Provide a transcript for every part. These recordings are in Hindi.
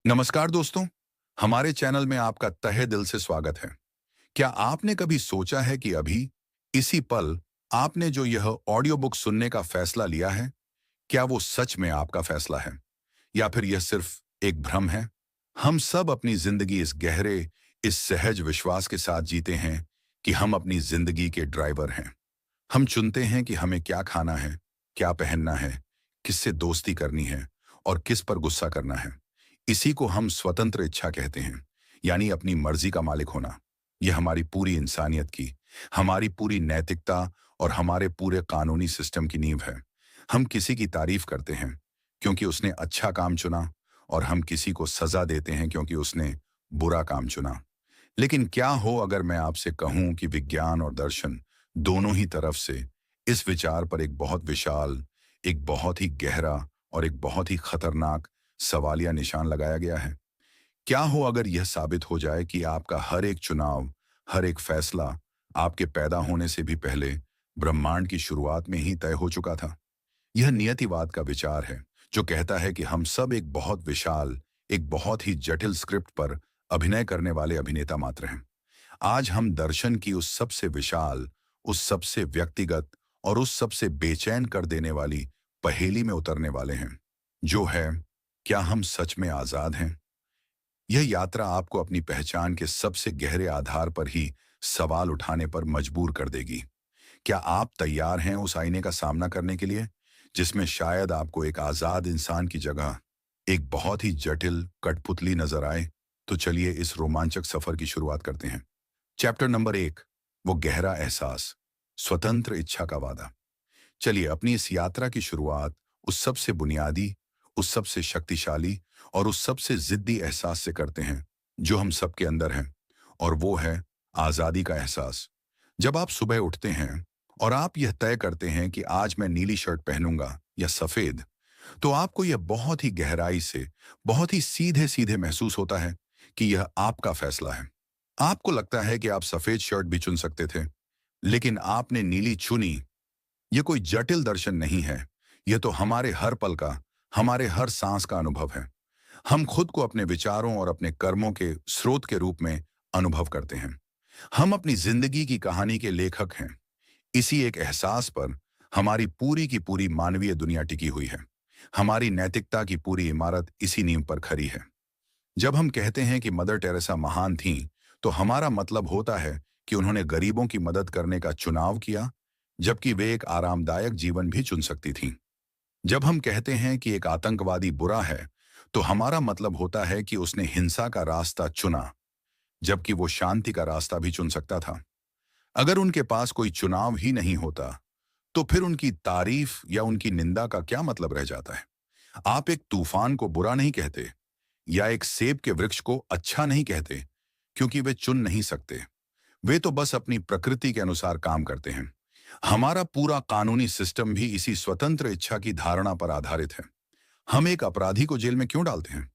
नमस्कार दोस्तों, हमारे चैनल में आपका तहे दिल से स्वागत है। क्या आपने कभी सोचा है कि अभी इसी पल आपने जो यह ऑडियो बुक सुनने का फैसला लिया है, क्या वो सच में आपका फैसला है या फिर यह सिर्फ एक भ्रम है? हम सब अपनी जिंदगी इस गहरे, इस सहज विश्वास के साथ जीते हैं कि हम अपनी जिंदगी के ड्राइवर हैं। हम चुनते हैं कि हमें क्या खाना है, क्या पहनना है, किससे दोस्ती करनी है और किस पर गुस्सा करना है। इसी को हम स्वतंत्र इच्छा कहते हैं, यानी अपनी मर्जी का मालिक होना। यह हमारी पूरी इंसानियत की, हमारी पूरी नैतिकता और हमारे पूरे कानूनी सिस्टम की नींव है। हम किसी की तारीफ करते हैं क्योंकि उसने अच्छा काम चुना और हम किसी को सजा देते हैं क्योंकि उसने बुरा काम चुना। लेकिन क्या हो अगर मैं आपसे कहूं कि विज्ञान और दर्शन दोनों ही तरफ से इस विचार पर एक बहुत विशाल, एक बहुत ही गहरा और एक बहुत ही खतरनाक सवालिया निशान लगाया गया है? क्या हो अगर यह साबित हो जाए कि आपका हर एक चुनाव, हर एक फैसला आपके पैदा होने से भी पहले ब्रह्मांड की शुरुआत में ही तय हो चुका था? यह नियतिवाद का विचार है जो कहता है कि हम सब एक बहुत विशाल, एक बहुत ही जटिल स्क्रिप्ट पर अभिनय करने वाले अभिनेता मात्र हैं। आज हम दर्शन की उस सबसे विशाल, उस सबसे व्यक्तिगत और उस सबसे बेचैन कर देने वाली पहेली में उतरने वाले हैं, जो है, क्या हम सच में आजाद हैं? यह यात्रा आपको अपनी पहचान के सबसे गहरे आधार पर ही सवाल उठाने पर मजबूर कर देगी। क्या आप तैयार हैं उस आईने का सामना करने के लिए, जिसमें शायद आपको एक आजाद इंसान की जगह एक बहुत ही जटिल कठपुतली नजर आए? तो चलिए इस रोमांचक सफर की शुरुआत करते हैं। चैप्टर नंबर 1, वो गहरा एहसास, स्वतंत्र इच्छा का वादा। चलिए अपनी इस यात्रा की शुरुआत उस सबसे बुनियादी, उस सबसे शक्तिशाली और उस सबसे जिद्दी एहसास से करते हैं जो हम सबके अंदर है, और वो है आजादी का एहसास। जब आप सुबह उठते हैं और आप यह तय करते हैं कि आज मैं नीली शर्ट पहनूंगा या सफेद, तो आपको यह बहुत ही गहराई से, बहुत ही सीधे सीधे महसूस होता है कि यह आपका फैसला है। आपको लगता है कि आप सफेद शर्ट भी चुन सकते थे, लेकिन आपने नीली चुनी। यह कोई जटिल दर्शन नहीं है, यह तो हमारे हर पल का, हमारे हर सांस का अनुभव है। हम खुद को अपने विचारों और अपने कर्मों के स्रोत के रूप में अनुभव करते हैं। हम अपनी जिंदगी की कहानी के लेखक हैं। इसी एक एहसास पर हमारी पूरी की पूरी मानवीय दुनिया टिकी हुई है। हमारी नैतिकता की पूरी इमारत इसी नींव पर खड़ी है। जब हम कहते हैं कि मदर टेरेसा महान थीं, तो हमारा मतलब होता है कि उन्होंने गरीबों की मदद करने का चुनाव किया, जबकि वे एक आरामदायक जीवन भी चुन सकती थीं। जब हम कहते हैं कि एक आतंकवादी बुरा है, तो हमारा मतलब होता है कि उसने हिंसा का रास्ता चुना, जबकि वो शांति का रास्ता भी चुन सकता था। अगर उनके पास कोई चुनाव ही नहीं होता, तो फिर उनकी तारीफ या उनकी निंदा का क्या मतलब रह जाता है? आप एक तूफान को बुरा नहीं कहते या एक सेब के वृक्ष को अच्छा नहीं कहते, क्योंकि वे चुन नहीं सकते। वे तो बस अपनी प्रकृति के अनुसार काम करते हैं। हमारा पूरा कानूनी सिस्टम भी इसी स्वतंत्र इच्छा की धारणा पर आधारित है। हम एक अपराधी को जेल में क्यों डालते हैं?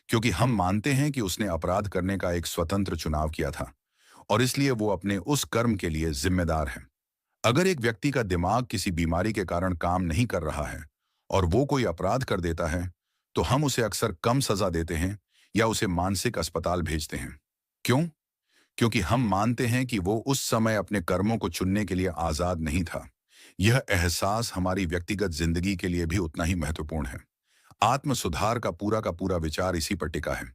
क्योंकि हम मानते हैं कि उसने अपराध करने का एक स्वतंत्र चुनाव किया था, और इसलिए वो अपने उस कर्म के लिए जिम्मेदार है। अगर एक व्यक्ति का दिमाग किसी बीमारी के कारण काम नहीं कर रहा है और वो कोई अपराध कर देता है, तो हम उसे अक्सर कम सजा देते हैं या उसे मानसिक अस्पताल भेजते हैं। क्यों? क्योंकि हम मानते हैं कि वो उस समय अपने कर्मों को चुनने के लिए आजाद नहीं था। यह एहसास हमारी व्यक्तिगत जिंदगी के लिए भी उतना ही महत्वपूर्ण है। आत्म सुधार का पूरा विचार इसी पर टिका है।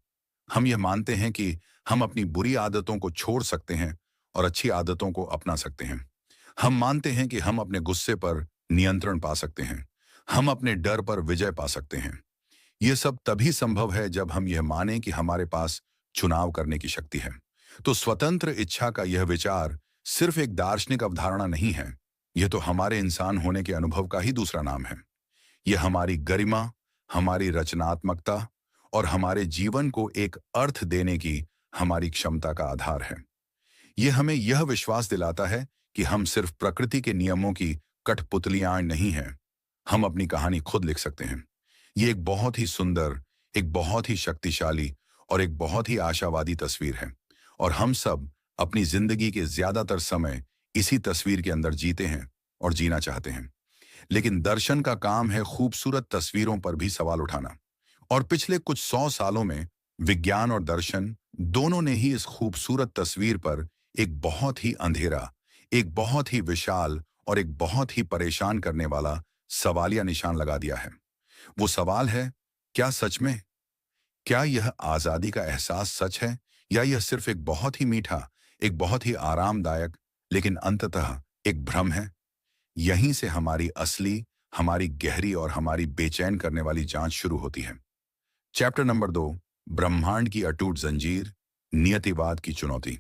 हम यह मानते हैं कि हम अपनी बुरी आदतों को छोड़ सकते हैं और अच्छी आदतों को अपना सकते हैं। हम मानते हैं कि हम अपने गुस्से पर नियंत्रण पा सकते हैं। हम अपने डर पर विजय पा सकते हैं। यह सब तभी संभव है जब हम यह मानें कि हमारे पास चुनाव करने की शक्ति है। तो स्वतंत्र इच्छा का यह विचार सिर्फ एक दार्शनिक अवधारणा नहीं है, यह तो हमारे इंसान होने के अनुभव का ही दूसरा नाम है। यह हमारी गरिमा, हमारी रचनात्मकता और हमारे जीवन को एक अर्थ देने की हमारी क्षमता का आधार है। यह हमें यह विश्वास दिलाता है कि हम सिर्फ प्रकृति के नियमों की कठपुतलियां नहीं हैं, हम अपनी कहानी खुद लिख सकते हैं। ये एक बहुत ही सुंदर, एक बहुत ही शक्तिशाली और एक बहुत ही आशावादी तस्वीर है, और हम सब अपनी जिंदगी के ज्यादातर समय इसी तस्वीर के अंदर जीते हैं और जीना चाहते हैं। लेकिन दर्शन का काम है खूबसूरत तस्वीरों पर भी सवाल उठाना, और पिछले कुछ 100 सालों में विज्ञान और दर्शन दोनों ने ही इस खूबसूरत तस्वीर पर एक बहुत ही अंधेरा, एक बहुत ही विशाल और एक बहुत ही परेशान करने वाला सवालिया निशान लगा दिया है। वो सवाल है, क्या सच में, क्या यह आजादी का एहसास सच है, या यह सिर्फ एक बहुत ही मीठा, एक बहुत ही आरामदायक, लेकिन अंततः एक भ्रम है? यहीं से हमारी असली, हमारी गहरी और हमारी बेचैन करने वाली जांच शुरू होती है। चैप्टर नंबर 2, ब्रह्मांड की अटूट जंजीर, नियतिवाद की चुनौती।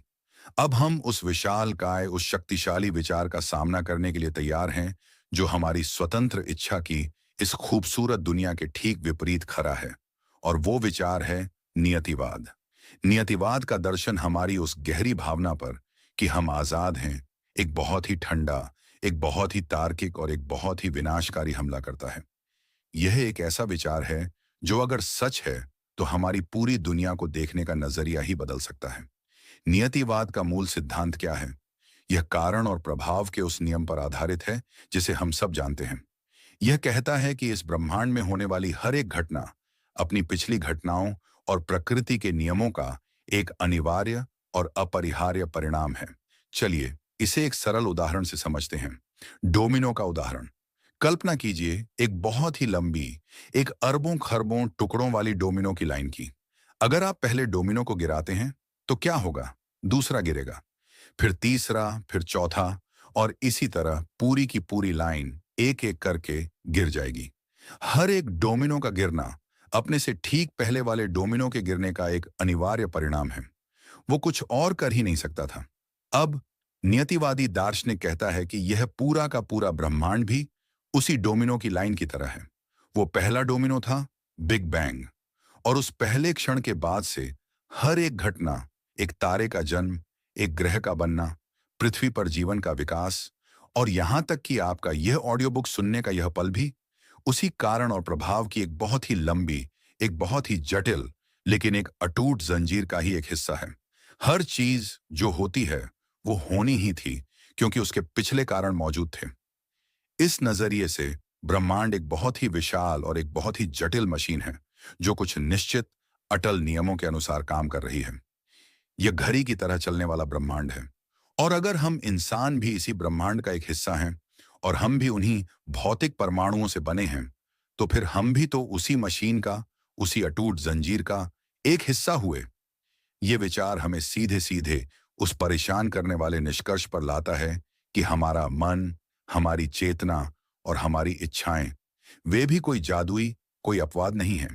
अब हम उस विशाल काय, उस शक्तिशाली विचार का सामना करने के लिए तैयार हैं, जो हमारी स्वतंत्र इच्छा की इस खूबसूरत दुनिया के ठीक विपरीत खड़ा है। और वो विचार है नियतिवाद। नियतिवाद का दर्शन हमारी उस गहरी भावना पर कि हम आजाद हैं, एक बहुत ही ठंडा, एक बहुत ही तार्किक और एक बहुत ही विनाशकारी हमला करता है। यह एक ऐसा विचार है जो अगर सच है तो हमारी पूरी दुनिया को देखने का नजरिया ही बदल सकता है। नियतिवाद का मूल सिद्धांत क्या है? यह कारण और प्रभाव के उस नियम पर आधारित है जिसे हम सब जानते हैं। यह कहता है कि इस ब्रह्मांड में होने वाली हर एक घटना अपनी पिछली घटनाओं और प्रकृति के नियमों का एक अनिवार्य और अपरिहार्य परिणाम है। चलिए इसे एक सरल उदाहरण से समझते हैं। डोमिनो का उदाहरण। कल्पना कीजिए एक बहुत ही लंबी, एक अरबों खरबों टुकड़ों वाली डोमिनो की लाइन की। अगर आप पहले डोमिनो को गिराते हैं तो क्या होगा? दूसरा गिरेगा, फिर तीसरा, फिर चौथा, और इसी तरह पूरी की पूरी लाइन एक एक करके गिर जाएगी। हर एक डोमिनो का गिरना अपने से ठीक पहले वाले डोमिनो के गिरने का एक अनिवार्य परिणाम है। वो कुछ और कर ही नहीं सकता था। अब नियतिवादी दार्शनिक कहता है कि यह पूरा का पूरा ब्रह्मांड भी उसी डोमिनो की लाइन की तरह है। वो पहला डोमिनो था बिग बैंग, और उस पहले क्षण के बाद से हर एक घटना, एक तारे का जन्म, एक ग्रह का बनना, पृथ्वी पर जीवन का विकास, और यहां तक कि आपका यह ऑडियो बुक सुनने का यह पल भी उसी कारण और प्रभाव की एक बहुत ही लंबी, एक बहुत ही जटिल, लेकिन एक अटूट जंजीर का ही एक हिस्सा है। हर चीज जो होती है वो होनी ही थी क्योंकि उसके पिछले कारण मौजूद थे। इस नजरिए से ब्रह्मांड एक बहुत ही विशाल और एक बहुत ही जटिल मशीन है जो कुछ निश्चित, अटल नियमों के अनुसार काम कर रही है। यह घड़ी की तरह चलने वाला ब्रह्मांड है। और अगर हम इंसान भी इसी ब्रह्मांड का एक हिस्सा हैं और हम भी उन्हीं भौतिक परमाणुओं से बने हैं, तो फिर हम भी तो उसी मशीन का, उसी अटूट जंजीर का एक हिस्सा हुए। ये विचार हमें सीधे सीधे उस परेशान करने वाले निष्कर्ष पर लाता है कि हमारा मन, हमारी चेतना और हमारी इच्छाएं, वे भी कोई जादुई, कोई अपवाद नहीं है।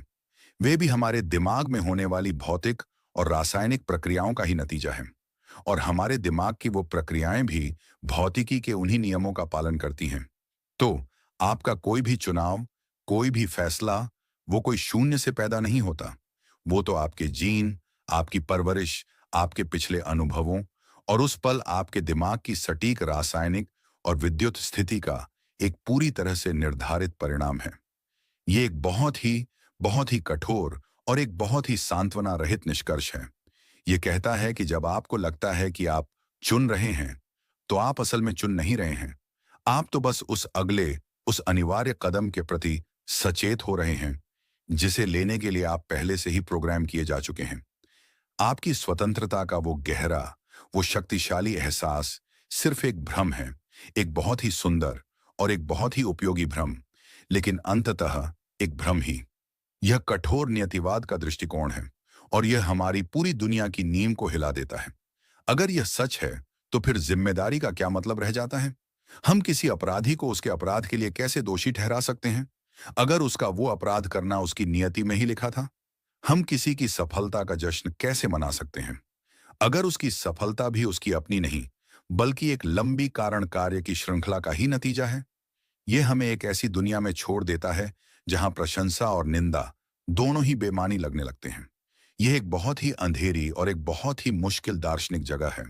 वे भी हमारे दिमाग में होने वाली भौतिक और रासायनिक प्रक्रियाओं का ही नतीजा है। और हमारे दिमाग की वो प्रक्रियाएं भी भौतिकी के उन्हीं नियमों का पालन करती हैं। तो आपका कोई भी चुनाव, कोई भी फैसला, वो कोई शून्य से पैदा नहीं होता। वो तो आपके जीन, आपकी परवरिश, आपके पिछले अनुभवों और उस पल आपके दिमाग की सटीक रासायनिक और विद्युत स्थिति का एक पूरी तरह से निर्धारित परिणाम है। ये एक बहुत ही कठोर और एक बहुत ही सांत्वना रहित निष्कर्ष है। ये कहता है कि जब आपको लगता है कि आप चुन रहे हैं, तो आप असल में चुन नहीं रहे हैं। आप तो बस उस अगले, उस अनिवार्य कदम के प्रति सचेत हो रहे हैं, जिसे लेने के लिए आप पहले से ही प्रोग्राम किए जा चुके हैं। आपकी स्वतंत्रता का वो गहरा, वो शक्तिशाली एहसास सिर्फ एक भ्रम है, एक बहुत ही सुंदर और एक बहुत ही उपयोगी भ्रम, लेकिन अंततः एक भ्रम ही। यह कठोर नियतिवाद का दृष्टिकोण है और यह हमारी पूरी दुनिया की नींव को हिला देता है। अगर यह सच है, तो फिर जिम्मेदारी का क्या मतलब रह जाता है? हम किसी अपराधी को उसके अपराध के लिए कैसे दोषी ठहरा सकते हैं, अगर उसका वो अपराध करना उसकी नियति में ही लिखा था? हम किसी की सफलता का जश्न कैसे मना सकते हैं, अगर उसकी सफलता भी उसकी अपनी नहीं, बल्कि एक लंबी कारण कार्य की श्रृंखला का ही नतीजा है? यह हमें एक ऐसी दुनिया में छोड़ देता है जहां प्रशंसा और निंदा दोनों ही बेमानी लगने लगते हैं। यह एक बहुत ही अंधेरी और एक बहुत ही मुश्किल दार्शनिक जगह है।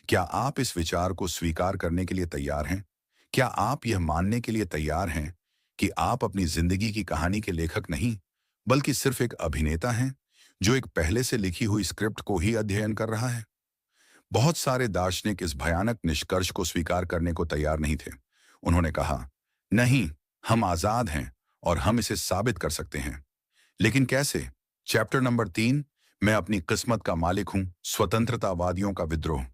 क्या आप इस विचार को स्वीकार करने के लिए तैयार हैं? क्या आप यह मानने के लिए तैयार हैं कि आप अपनी जिंदगी की कहानी के लेखक नहीं, बल्कि सिर्फ एक अभिनेता हैं जो एक पहले से लिखी हुई स्क्रिप्ट को ही अध्ययन कर रहा है? बहुत सारे दार्शनिक इस भयानक निष्कर्ष को स्वीकार करने को तैयार नहीं थे। उन्होंने कहा, नहीं, हम आजाद हैं और हम इसे साबित कर सकते हैं। लेकिन कैसे? चैप्टर नंबर 3, मैं अपनी किस्मत का मालिक हूं, स्वतंत्रतावादियों का विद्रोह।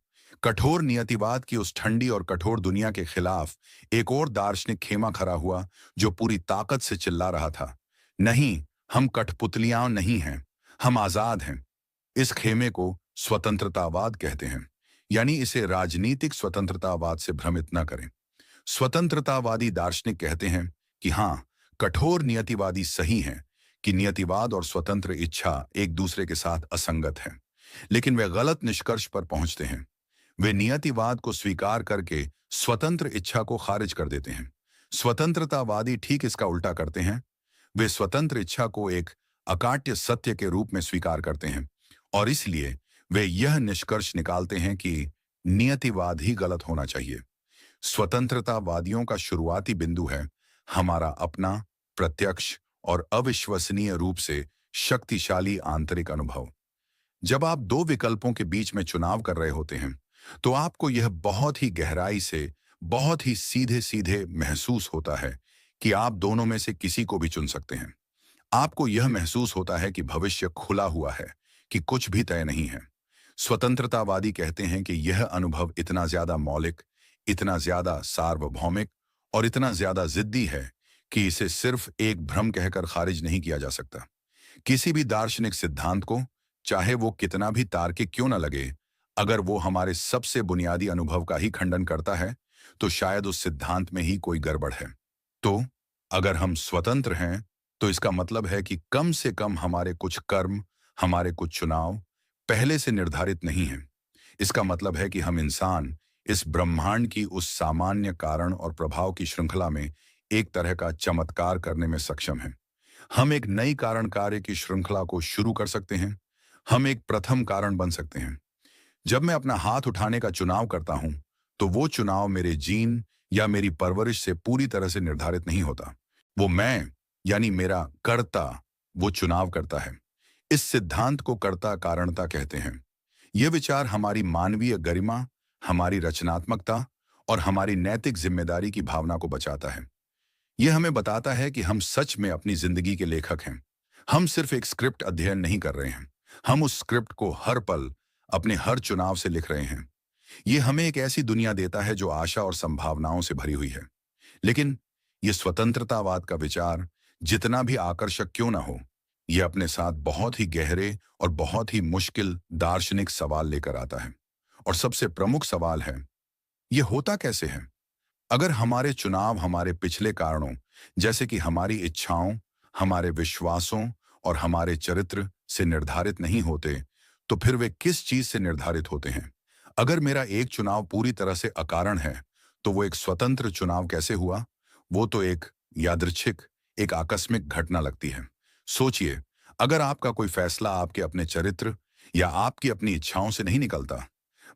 कठोर नियतिवाद की उस ठंडी और कठोर दुनिया के खिलाफ एक और दार्शनिक खेमा खड़ा हुआ जो पूरी ताकत से चिल्ला रहा था, नहीं, हम कठपुतलियां नहीं हैं, हम आजाद हैं। इस खेमे को स्वतंत्रतावाद कहते हैं, यानी इसे राजनीतिक स्वतंत्रतावाद से भ्रमित न करें। स्वतंत्रतावादी दार्शनिक कहते हैं कि हाँ, कठोर नियतिवादी सही हैं कि नियतिवाद और स्वतंत्र इच्छा एक दूसरे के साथ असंगत हैं, लेकिन वे गलत निष्कर्ष पर पहुंचते हैं। वे नियतिवाद को स्वीकार करके स्वतंत्र इच्छा को खारिज कर देते हैं। स्वतंत्रतावादी ठीक इसका उल्टा करते हैं। वे स्वतंत्र इच्छा को एक अकाट्य सत्य के रूप में स्वीकार करते हैं और इसलिए वे यह निष्कर्ष निकालते हैं कि नियतिवाद ही गलत होना चाहिए। स्वतंत्रतावादियों का शुरुआती बिंदु है हमारा अपना प्रत्यक्ष और अविश्वसनीय रूप से शक्तिशाली आंतरिक अनुभव। जब आप दो विकल्पों के बीच में चुनाव कर रहे होते हैं, तो आपको यह बहुत ही गहराई से, बहुत ही सीधे सीधे महसूस होता है कि आप दोनों में से किसी को भी चुन सकते हैं। आपको यह महसूस होता है कि भविष्य खुला हुआ है, कि कुछ भी तय नहीं है। स्वतंत्रतावादी कहते हैं कि यह अनुभव इतना ज्यादा मौलिक, इतना ज्यादा सार्वभौमिक और इतना ज्यादा जिद्दी है कि इसे सिर्फ एक भ्रम कहकर खारिज नहीं किया जा सकता। किसी भी दार्शनिक सिद्धांत को, चाहे वो कितना भी तार्किक क्यों न लगे, अगर वो हमारे सबसे बुनियादी अनुभव का ही खंडन करता है, तो शायद उस सिद्धांत में ही कोई गड़बड़ है। तो अगर हम स्वतंत्र हैं, तो इसका मतलब है कि कम से कम हमारे कुछ कर्म, हमारे कुछ चुनाव पहले से निर्धारित नहीं हैं। इसका मतलब है कि हम इंसान इस ब्रह्मांड की उस सामान्य कारण और प्रभाव की श्रृंखला में एक तरह का चमत्कार करने में सक्षम हैं। हम एक नई कारण कार्य की श्रृंखला को शुरू कर सकते हैं। हम एक प्रथम कारण बन सकते हैं। जब मैं अपना हाथ उठाने का चुनाव करता हूं, तो वो चुनाव मेरे जीन या मेरी परवरिश से पूरी तरह से निर्धारित नहीं होता। वो मैं, यानी मेरा कर्ता, वो चुनाव करता है। इस सिद्धांत को कर्ता कारणता कहते हैं। यह विचार हमारी मानवीय गरिमा, हमारी रचनात्मकता और हमारी नैतिक जिम्मेदारी की भावना को बचाता है। यह हमें बताता है कि हम सच में अपनी जिंदगी के लेखक हैं। हम सिर्फ एक स्क्रिप्ट अध्ययन नहीं कर रहे हैं, हम उस स्क्रिप्ट को हर पल अपने हर चुनाव से लिख रहे हैं। यह हमें एक ऐसी दुनिया देता है जो आशा और संभावनाओं से भरी हुई है। लेकिन यह स्वतंत्रतावाद का विचार जितना भी आकर्षक क्यों ना हो, यह अपने साथ बहुत ही गहरे और बहुत ही मुश्किल दार्शनिक सवाल लेकर आता है। और सबसे प्रमुख सवाल है, यह होता कैसे है? अगर हमारे चुनाव हमारे पिछले कारणों, जैसे कि हमारी इच्छाओं, हमारे विश्वासों और हमारे चरित्र से निर्धारित नहीं होते, तो फिर वे किस चीज से निर्धारित होते हैं? अगर मेरा एक चुनाव पूरी तरह से अकारण है, तो वो एक स्वतंत्र चुनाव कैसे हुआ? वो तो एक यादृच्छिक, एक आकस्मिक घटना लगती है। सोचिए, अगर आपका कोई फैसला आपके अपने चरित्र या आपकी अपनी इच्छाओं से नहीं निकलता,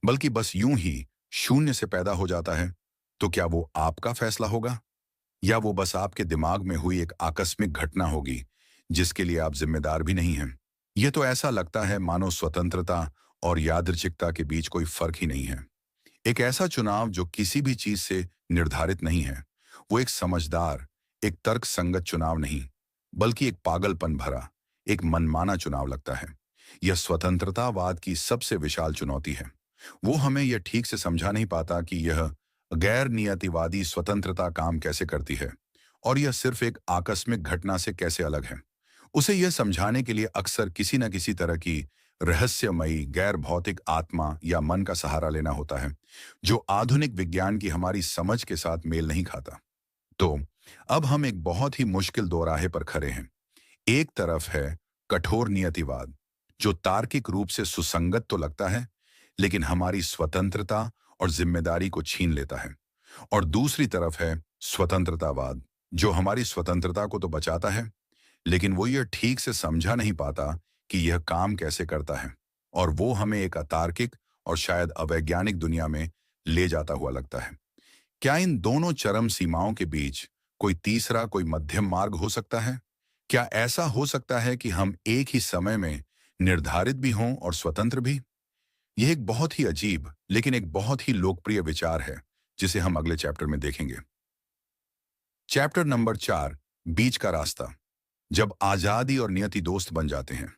बल्कि बस यूं ही शून्य से पैदा हो जाता है, तो क्या वो आपका फैसला होगा, या वो बस आपके दिमाग में हुई एक आकस्मिक घटना होगी जिसके लिए आप जिम्मेदार भी नहीं हैं? ये तो ऐसा लगता है मानो स्वतंत्रता और यादृच्छिकता के बीच कोई फर्क ही नहीं है। एक ऐसा चुनाव जो किसी भी चीज से निर्धारित नहीं है, वो एक समझदार, एक तर्क संगत चुनाव नहीं, बल्कि एक पागलपन भरा, एक मनमाना चुनाव लगता है। यह स्वतंत्रतावाद की सबसे विशाल चुनौती है। वो हमें यह ठीक से समझा नहीं पाता कि यह गैर नियतिवादी स्वतंत्रता काम कैसे करती है और यह सिर्फ एक आकस्मिक घटना से कैसे अलग है। उसे यह समझाने के लिए अक्सर किसी न किसी तरह की रहस्यमयी गैर भौतिक आत्मा या मन का सहारा लेना होता है, जो आधुनिक विज्ञान की हमारी समझ के साथ मेल नहीं खाता। तो अब हम एक बहुत ही मुश्किल दोराहे पर खड़े हैं। एक तरफ है कठोर नियतिवाद, जो तार्किक रूप से सुसंगत तो लगता है, लेकिन हमारी स्वतंत्रता और जिम्मेदारी को छीन लेता है। और दूसरी तरफ है स्वतंत्रतावाद, जो हमारी स्वतंत्रता को तो बचाता है, लेकिन वो यह ठीक से समझा नहीं पाता कि यह काम कैसे करता है, और वो हमें एक अतार्किक और शायद अवैज्ञानिक दुनिया में ले जाता हुआ लगता है। क्या इन दोनों चरम सीमाओं के बीच कोई तीसरा, कोई मध्यम मार्ग हो सकता है? क्या ऐसा हो सकता है कि हम एक ही समय में निर्धारित भी हों और स्वतंत्र भी? यह एक बहुत ही अजीब लेकिन एक बहुत ही लोकप्रिय विचार है, जिसे हम अगले चैप्टर में देखेंगे। चैप्टर नंबर 4, बीच का रास्ता। जब आजादी और नियति दोस्त बन जाते हैं।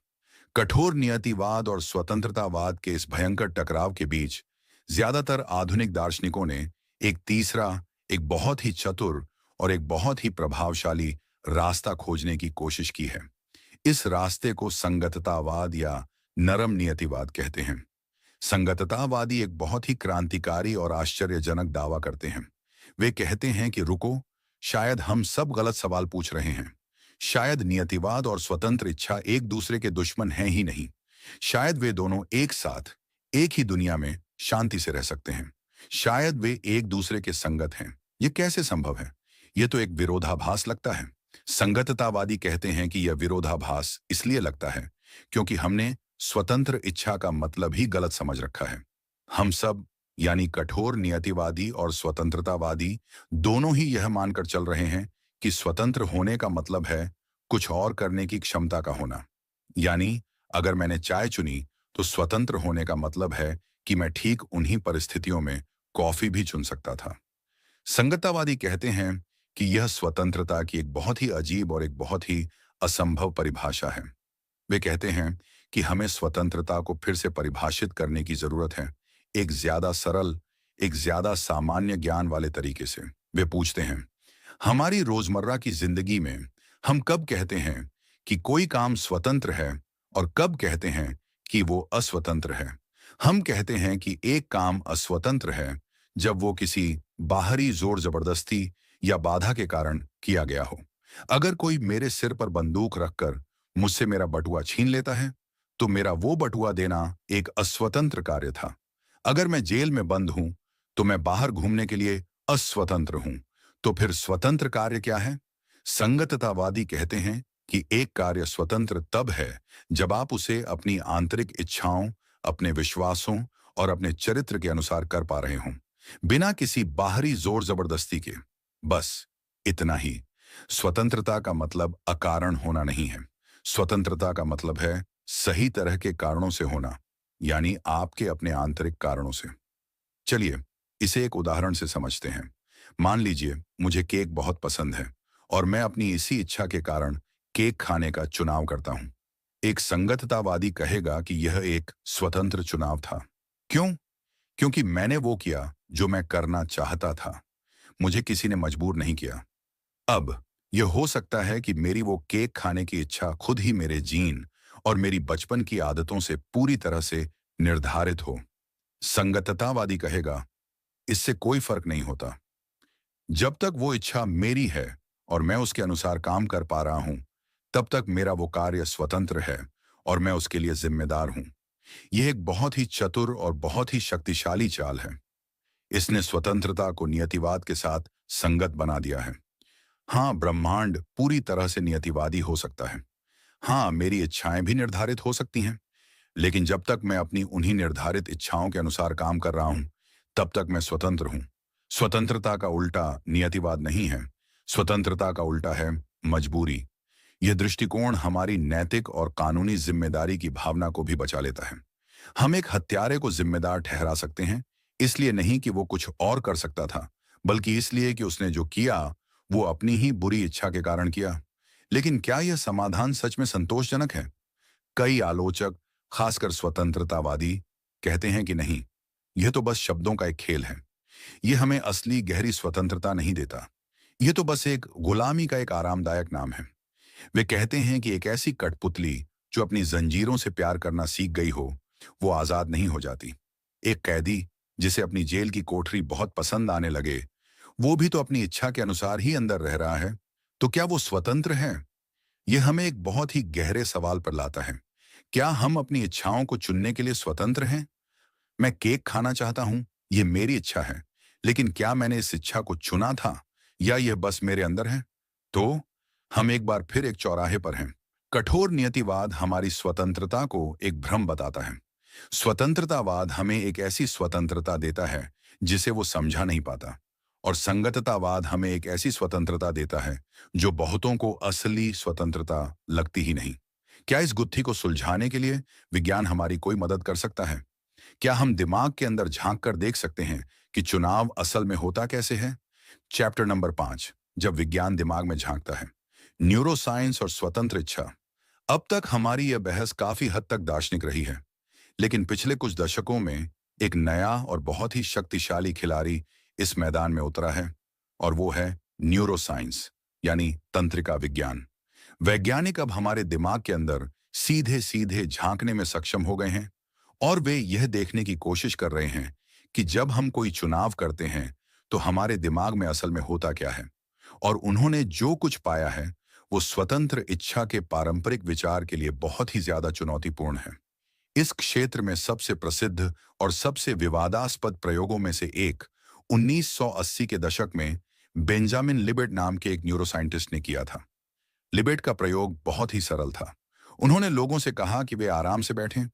कठोर नियतिवाद और स्वतंत्रतावाद के इस भयंकर टकराव के बीच ज्यादातर आधुनिक दार्शनिकों ने एक तीसरा, एक बहुत ही चतुर और एक बहुत ही प्रभावशाली रास्ता खोजने की कोशिश की है। इस रास्ते को संगततावाद या नरम नियतिवाद कहते हैं। संगततावादी एक बहुत ही क्रांतिकारी और आश्चर्यजनक दावा करते हैं। वे कहते हैं कि रुको, शायद हम सब गलत सवाल पूछ रहे हैं। शायद नियतिवाद और स्वतंत्र इच्छा एक दूसरे के दुश्मन हैं ही नहीं। शायद वे दोनों एक साथ, एक ही दुनिया में शांति से रह सकते हैं। शायद वे एक दूसरे के संगत हैं। ये कैसे संभव है? ये तो एक विरोधाभास लगता है। संगततावादी कहते हैं कि यह विरोधाभास इसलिए लगता है क्योंकि हमने स्वतंत्र इच्छा का मतलब ही गलत समझ रखा है। हम सब, यानी कठोर नियतिवादी और स्वतंत्रतावादी, दोनों ही यह मानकर चल रहे हैं कि स्वतंत्र होने का मतलब है कुछ और करने की क्षमता का होना। यानी अगर मैंने चाय चुनी तो स्वतंत्र होने का मतलब है कि मैं ठीक उन्हीं परिस्थितियों में कॉफी भी चुन सकता था। संगततावादी कहते हैं कि यह स्वतंत्रता की एक बहुत ही अजीब और एक बहुत ही असंभव परिभाषा है। वे कहते हैं कि हमें स्वतंत्रता को फिर से परिभाषित करने की जरूरत है, एक ज्यादा सरल, एक ज्यादा सामान्य ज्ञान वाले तरीके से। वे पूछते हैं, हमारी रोजमर्रा की जिंदगी में हम कब कहते हैं कि कोई काम स्वतंत्र है और कब कहते हैं कि वो अस्वतंत्र है? हम कहते हैं कि एक काम अस्वतंत्र है जब वो किसी बाहरी जोर जबरदस्ती या बाधा के कारण किया गया हो। अगर कोई मेरे सिर पर बंदूक रखकर मुझसे मेरा बटुआ छीन लेता है तो मेरा वो बटुआ देना एक अस्वतंत्र कार्य था। अगर मैं जेल में बंद हूं तो मैं बाहर घूमने के लिए अस्वतंत्र हूं। तो फिर स्वतंत्र कार्य क्या है? संगततावादी कहते हैं कि एक कार्य स्वतंत्र तब है जब आप उसे अपनी आंतरिक इच्छाओं, अपने विश्वासों और अपने चरित्र के अनुसार कर पा रहे हों, बिना किसी बाहरी जोर जबरदस्ती के। बस इतना ही। स्वतंत्रता का मतलब अकारण होना नहीं है। स्वतंत्रता का मतलब है सही तरह के कारणों से होना, यानी आपके अपने आंतरिक कारणों से। चलिए इसे एक उदाहरण से समझते हैं। मान लीजिए मुझे केक बहुत पसंद है और मैं अपनी इसी इच्छा के कारण केक खाने का चुनाव करता हूं। एक संगततावादी कहेगा कि यह एक स्वतंत्र चुनाव था। क्यों? क्योंकि मैंने वो किया जो मैं करना चाहता था। मुझे किसी ने मजबूर नहीं किया। अब यह हो सकता है कि मेरी वो केक खाने की इच्छा खुद ही मेरे जीन और मेरी बचपन की आदतों से पूरी तरह से निर्धारित हो। संगततावादी कहेगा, इससे कोई फर्क नहीं होता। जब तक वो इच्छा मेरी है और मैं उसके अनुसार काम कर पा रहा हूं, तब तक मेरा वो कार्य स्वतंत्र है और मैं उसके लिए जिम्मेदार हूं। यह एक बहुत ही चतुर और बहुत ही शक्तिशाली चाल है। इसने स्वतंत्रता को नियतिवाद के साथ संगत बना दिया है। हाँ, ब्रह्मांड पूरी तरह से नियतिवादी हो सकता है। हाँ, मेरी इच्छाएं भी निर्धारित हो सकती हैं, लेकिन जब तक मैं अपनी उन्हीं निर्धारित इच्छाओं के अनुसार काम कर रहा हूं, तब तक मैं स्वतंत्र हूं। स्वतंत्रता का उल्टा नियतिवाद नहीं है। स्वतंत्रता का उल्टा है मजबूरी। यह दृष्टिकोण हमारी नैतिक और कानूनी जिम्मेदारी की भावना को भी बचा लेता है। हम एक हत्यारे को जिम्मेदार ठहरा सकते हैं, इसलिए नहीं कि वो कुछ और कर सकता था, बल्कि इसलिए कि उसने जो किया वो अपनी ही बुरी इच्छा के कारण किया। लेकिन क्या यह समाधान सच में संतोषजनक है? कई आलोचक, खासकर स्वतंत्रतावादी, कहते हैं कि नहीं, यह तो बस शब्दों का एक खेल है। यह हमें असली गहरी स्वतंत्रता नहीं देता। यह तो बस एक गुलामी का एक आरामदायक नाम है। वे कहते हैं कि एक ऐसी कठपुतली जो अपनी जंजीरों से प्यार करना सीख गई हो, वो आजाद नहीं हो जाती। एक कैदी जिसे अपनी जेल की कोठरी बहुत पसंद आने लगे, वो भी तो अपनी इच्छा के अनुसार ही अंदर रह रहा है। तो क्या वो स्वतंत्र है? यह हमें एक बहुत ही गहरे सवाल पर लाता है। क्या हम अपनी इच्छाओं को चुनने के लिए स्वतंत्र हैं? मैं केक खाना चाहता हूं, यह मेरी इच्छा है, लेकिन क्या मैंने इस इच्छा को चुना था या यह बस मेरे अंदर है? तो हम एक बार फिर एक चौराहे पर हैं। कठोर नियतिवाद हमारी स्वतंत्रता को एक भ्रम बताता है। स्वतंत्रतावाद हमें एक ऐसी स्वतंत्रता देता है जिसे वो समझा नहीं पाता, और संगततावाद हमें एक ऐसी स्वतंत्रता देता है जो बहुतों को असली स्वतंत्रता लगती ही नहीं। क्या इस गुत्थी को सुलझाने के लिए विज्ञान हमारी कोई मदद कर सकता है? क्या हम दिमाग के अंदर झांक कर देख सकते हैं कि चुनाव असल में होता कैसे है? चैप्टर नंबर 5, जब विज्ञान दिमाग में झांकता है। न्यूरोसाइंस और स्वतंत्र इच्छा। अब तक हमारी यह बहस काफी हद तक दार्शनिक रही है, लेकिन पिछले कुछ दशकों में एक नया और बहुत ही शक्तिशाली खिलाड़ी इस मैदान में उतरा है, और वो है न्यूरोसाइंस, यानी तंत्रिका विज्ञान। वैज्ञानिक अब हमारे दिमाग के अंदर सीधे सीधे झांकने में सक्षम हो गए हैं, और वे यह देखने की कोशिश कर रहे हैं कि जब हम कोई चुनाव करते हैं तो हमारे दिमाग में असल में होता क्या है। और उन्होंने जो कुछ पाया है वो स्वतंत्र इच्छा के पारंपरिक विचार के लिए बहुत ही ज्यादा चुनौतीपूर्ण है। इस क्षेत्र में सबसे प्रसिद्ध और सबसे विवादास्पद प्रयोगों में से एक 1980 के दशक में बेंजामिन लिबेट नाम के एक न्यूरोसाइंटिस्ट ने किया था। लिबेट का प्रयोग बहुत ही सरल था। उन्होंने लोगों से कहा कि वे आराम से बैठें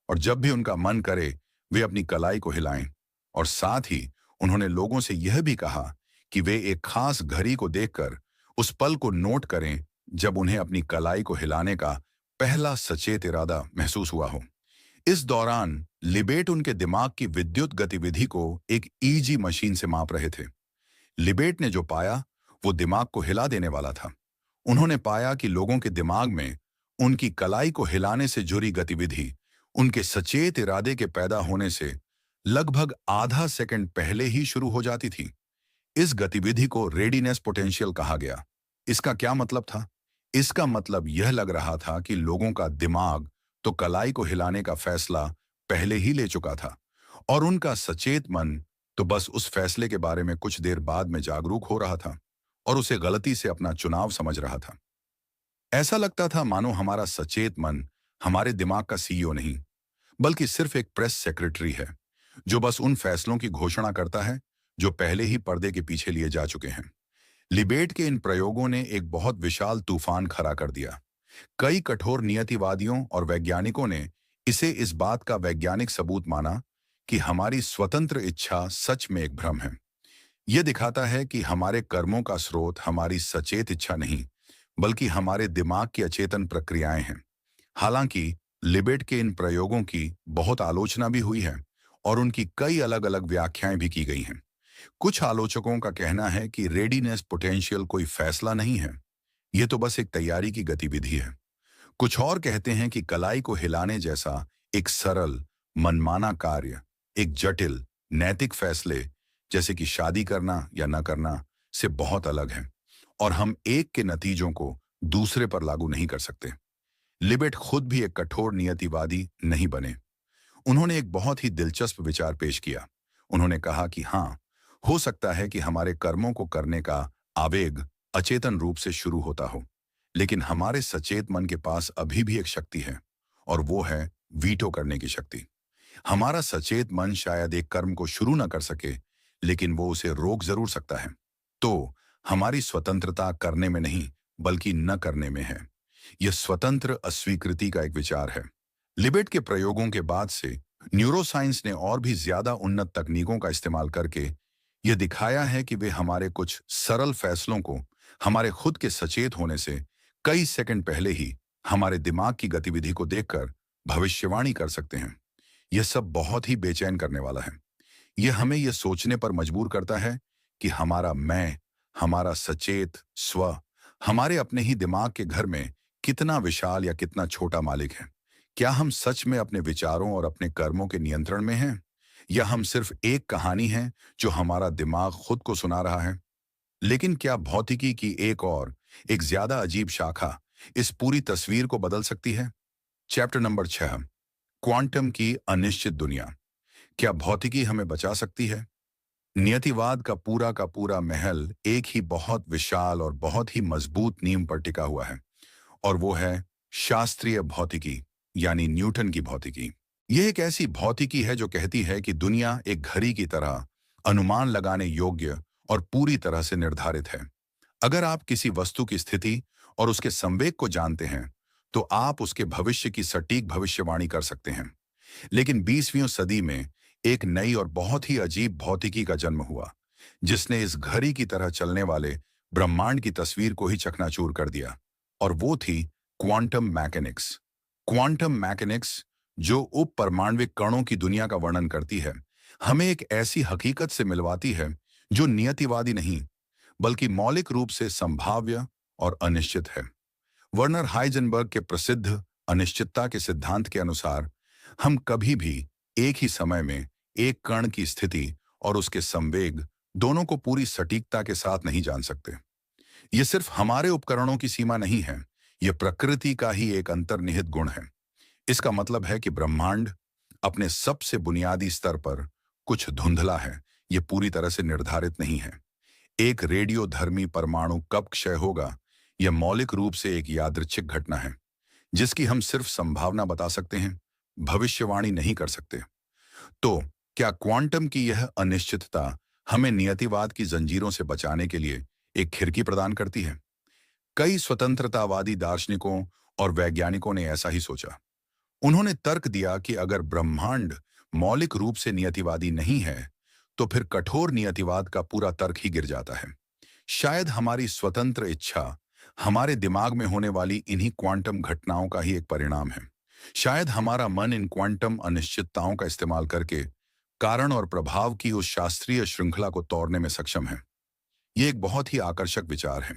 और जब भी उनका मन करे वे अपनी कलाई को हिलाएं, और साथ ही उन्होंने लोगों से यह भी कहा कि वे एक खास घड़ी को देखकर उस पल को नोट करें जब उन्हें अपनी कलाई को हिलाने का पहला सचेत इरादा महसूस हुआ हो। इस दौरान लिबेट उनके दिमाग की विद्युत गतिविधि को एक ईजी मशीन से माप रहे थे। लिबेट ने जो पाया वो दिमाग को हिला देने वाला था। उन्होंने पाया कि लोगों के दिमाग में उनकी कलाई को हिलाने से जुड़ी गतिविधि उनके सचेत इरादे के पैदा होने से लगभग आधा सेकंड पहले ही शुरू हो जाती थी। इस गतिविधि को रेडीनेस पोटेंशियल कहा गया। इसका क्या मतलब था? इसका मतलब यह लग रहा था कि लोगों का दिमाग तो कलाई को हिलाने का फैसला पहले ही ले चुका था, और उनका सचेत मन तो बस उस फैसले के बारे में कुछ देर बाद में जागरूक हो रहा था और उसे गलती से अपना चुनाव समझ रहा था। ऐसा लगता था मानो हमारा सचेत मन हमारे दिमाग का सीईओ नहीं, बल्कि सिर्फ एक प्रेस सेक्रेटरी है जो बस उन फैसलों की घोषणा करता है जो पहले ही पर्दे के पीछे लिए जा चुके हैं। लिबेट के इन प्रयोगों ने एक बहुत विशाल तूफान खड़ा कर दिया। कई कठोर नियतिवादियों और वैज्ञानिकों ने इसे इस बात का वैज्ञानिक सबूत माना कि हमारी स्वतंत्र इच्छा सच में एक भ्रम है। यह दिखाता है कि हमारे कर्मों का स्रोत हमारी सचेत इच्छा नहीं, बल्कि हमारे दिमाग की अचेतन प्रक्रियाएं हैं। हालांकि लिबेट के इन प्रयोगों की बहुत आलोचना भी हुई है और उनकी कई अलग अलग व्याख्याएं भी की गई हैं। कुछ आलोचकों का कहना है कि रेडीनेस पोटेंशियल कोई फैसला नहीं है, यह तो बस एक तैयारी की गतिविधि है। कुछ और कहते हैं कि कलाई को हिलाने जैसा एक सरल मनमाना कार्य एक जटिल नैतिक फैसले जैसे कि शादी करना या न करना से बहुत अलग है, और हम एक के नतीजों को दूसरे पर लागू नहीं कर सकते। लिबेट खुद भी एक कठोर नियतिवादी नहीं बने। उन्होंने एक बहुत ही दिलचस्प विचार पेश किया। उन्होंने कहा कि हाँ, हो सकता है कि हमारे कर्मों को करने का आवेग अचेतन रूप से शुरू होता हो, लेकिन हमारे सचेत मन के पास अभी भी एक शक्ति है, और वो है वीटो करने की शक्ति। हमारा सचेत मन शायद एक कर्म को शुरू न कर सके, लेकिन वो उसे रोक जरूर सकता है। तो हमारी स्वतंत्रता करने में नहीं, बल्कि न करने में है। यह स्वतंत्र अस्वीकृति का एक विचार है। लिबेट के प्रयोगों के बाद से न्यूरोसाइंस ने और भी ज्यादा उन्नत तकनीकों का इस्तेमाल करके यह दिखाया है कि वे हमारे कुछ सरल फैसलों को हमारे खुद के सचेत होने से कई सेकंड पहले ही हमारे दिमाग की गतिविधि को देखकर भविष्यवाणी कर सकते हैं। यह सब बहुत ही बेचैन करने वाला है। यह हमें यह सोचने पर मजबूर करता है कि हमारा मैं, हमारा सचेत स्व, हमारे अपने ही दिमाग के घर में कितना विशाल या कितना छोटा मालिक है। क्या हम सच में अपने विचारों और अपने कर्मों के नियंत्रण में हैं, या हम सिर्फ एक कहानी है जो हमारा दिमाग खुद को सुना रहा है? लेकिन क्या भौतिकी की एक ज्यादा अजीब शाखा इस पूरी तस्वीर को बदल सकती है? चैप्टर नंबर 6, क्वांटम की अनिश्चित दुनिया। क्या भौतिकी हमें बचा सकती है? नियतिवाद का पूरा महल एक ही बहुत विशाल और बहुत ही मजबूत नींव पर टिका हुआ है, और वो है शास्त्रीय भौतिकी, यानी न्यूटन की भौतिकी। यह एक ऐसी भौतिकी है जो कहती है कि दुनिया एक घड़ी की तरह अनुमान लगाने योग्य और पूरी तरह से निर्धारित है। अगर आप किसी वस्तु की स्थिति और उसके संवेग को जानते हैं, तो आप उसके भविष्य की सटीक भविष्यवाणी कर सकते हैं। लेकिन 20वीं सदी में एक नई और बहुत ही अजीब भौतिकी का जन्म हुआ, जिसने इस घड़ी की तरह चलने वाले ब्रह्मांड की तस्वीर को ही चकनाचूर कर दिया, और वो थी क्वांटम मैकेनिक्स। क्वांटम मैकेनिक्स, जो उप परमाणविक कणों की दुनिया का वर्णन करती है, हमें एक ऐसी हकीकत से मिलवाती है जो नियतिवादी नहीं, बल्कि मौलिक रूप से संभाव्य और अनिश्चित है। वर्नर हाइजेनबर्ग के प्रसिद्ध अनिश्चितता के सिद्धांत के अनुसार हम कभी भी एक ही समय में एक कण की स्थिति और उसके संवेग दोनों को पूरी सटीकता के साथ नहीं जान सकते। ये सिर्फ हमारे उपकरणों की सीमा नहीं है, यह प्रकृति का ही एक अंतर्निहित गुण है। इसका मतलब है कि ब्रह्मांड अपने सबसे बुनियादी स्तर पर कुछ धुंधला है, यह पूरी तरह से निर्धारित नहीं है। एक रेडियोधर्मी परमाणु कब क्षय होगा, यह मौलिक रूप से एक यादृच्छिक घटना है जिसकी हम सिर्फ संभावना बता सकते हैं, भविष्यवाणी नहीं कर सकते। तो क्या क्वांटम की यह अनिश्चितता हमें नियतिवाद की जंजीरों से बचाने के लिए एक खिड़की प्रदान करती है? कई स्वतंत्रतावादी दार्शनिकों और वैज्ञानिकों ने ऐसा ही सोचा। उन्होंने तर्क दिया कि अगर ब्रह्मांड मौलिक रूप से नियतिवादी नहीं है, तो फिर कठोर नियतिवाद का पूरा तर्क ही गिर जाता है। शायद हमारी स्वतंत्र इच्छा हमारे दिमाग में होने वाली इन्हीं क्वांटम घटनाओं का ही एक परिणाम है। शायद हमारा मन इन क्वांटम अनिश्चितताओं का इस्तेमाल करके कारण और प्रभाव की उस शास्त्रीय श्रृंखला को तोड़ने में सक्षम है। ये एक बहुत ही आकर्षक विचार है।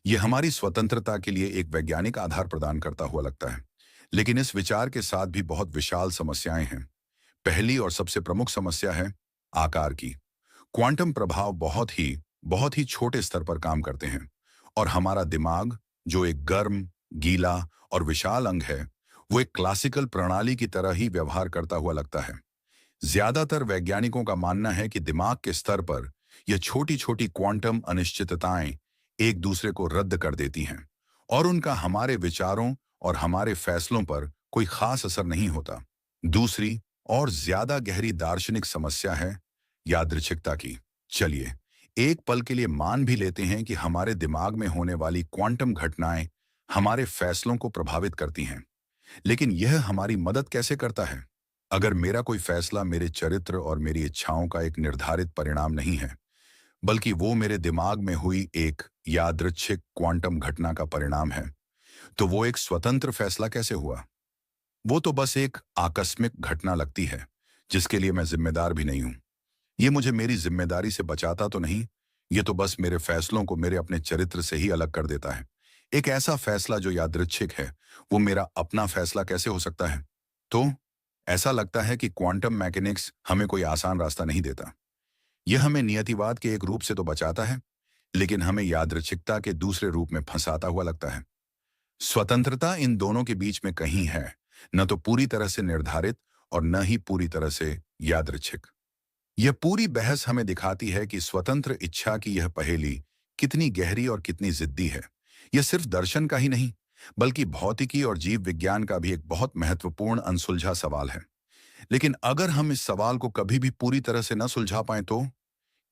ये हमारी स्वतंत्रता के लिए एक वैज्ञानिक आधार प्रदान करता हुआ लगता है। लेकिन इस विचार के साथ भी बहुत विशाल समस्याएं हैं। पहली और सबसे प्रमुख समस्या है आकार की। क्वांटम प्रभाव बहुत ही छोटे स्तर पर काम करते हैं और हमारा दिमाग, जो एक गर्म, गीला और विशाल अंग है, वो एक क्लासिकल प्रणाली की तरह ही व्यवहार करता हुआ लगता है। ज्यादातर वैज्ञानिकों का मानना है कि दिमाग के स्तर पर यह छोटी छोटी क्वांटम अनिश्चितताएं एक दूसरे को रद्द कर देती हैं और उनका हमारे विचारों और हमारे फैसलों पर कोई खास असर नहीं होता। दूसरी और ज्यादा गहरी दार्शनिक समस्या है यादृच्छिकता की। चलिए एक पल के लिए मान भी लेते हैं कि हमारे दिमाग में होने वाली क्वांटम घटनाएं हमारे फैसलों को प्रभावित करती हैं। लेकिन यह हमारी मदद कैसे करता है? अगर मेरा कोई फैसला मेरे चरित्र और मेरी इच्छाओं का एक निर्धारित परिणाम नहीं है, बल्कि वो मेरे दिमाग में हुई एक यादृच्छिक क्वांटम घटना का परिणाम है, तो वो एक स्वतंत्र फैसला कैसे हुआ? वो तो बस एक आकस्मिक घटना लगती है जिसके लिए मैं जिम्मेदार भी नहीं हूं। ये मुझे मेरी जिम्मेदारी से बचाता तो नहीं, ये तो बस मेरे फैसलों को मेरे अपने चरित्र से ही अलग कर देता है। एक ऐसा फैसला जो यादृच्छिक है, वो मेरा अपना फैसला कैसे हो सकता है? तो ऐसा लगता है कि क्वांटम मैकेनिक्स हमें कोई आसान रास्ता नहीं देता। यह हमें नियतिवाद के एक रूप से तो बचाता है, लेकिन हमें यादृच्छिकता के दूसरे रूप में फंसाता हुआ लगता है। स्वतंत्रता इन दोनों के बीच में कहीं है, न तो पूरी तरह से निर्धारित और न ही पूरी तरह से यादृच्छिक। यह पूरी बहस हमें दिखाती है कि स्वतंत्र इच्छा की यह पहेली कितनी गहरी और कितनी जिद्दी है। यह सिर्फ दर्शन का ही नहीं, बल्कि भौतिकी और जीव विज्ञान का भी एक बहुत महत्वपूर्ण अनसुलझा सवाल है। लेकिन अगर हम इस सवाल को कभी भी पूरी तरह से न सुलझा पाए तो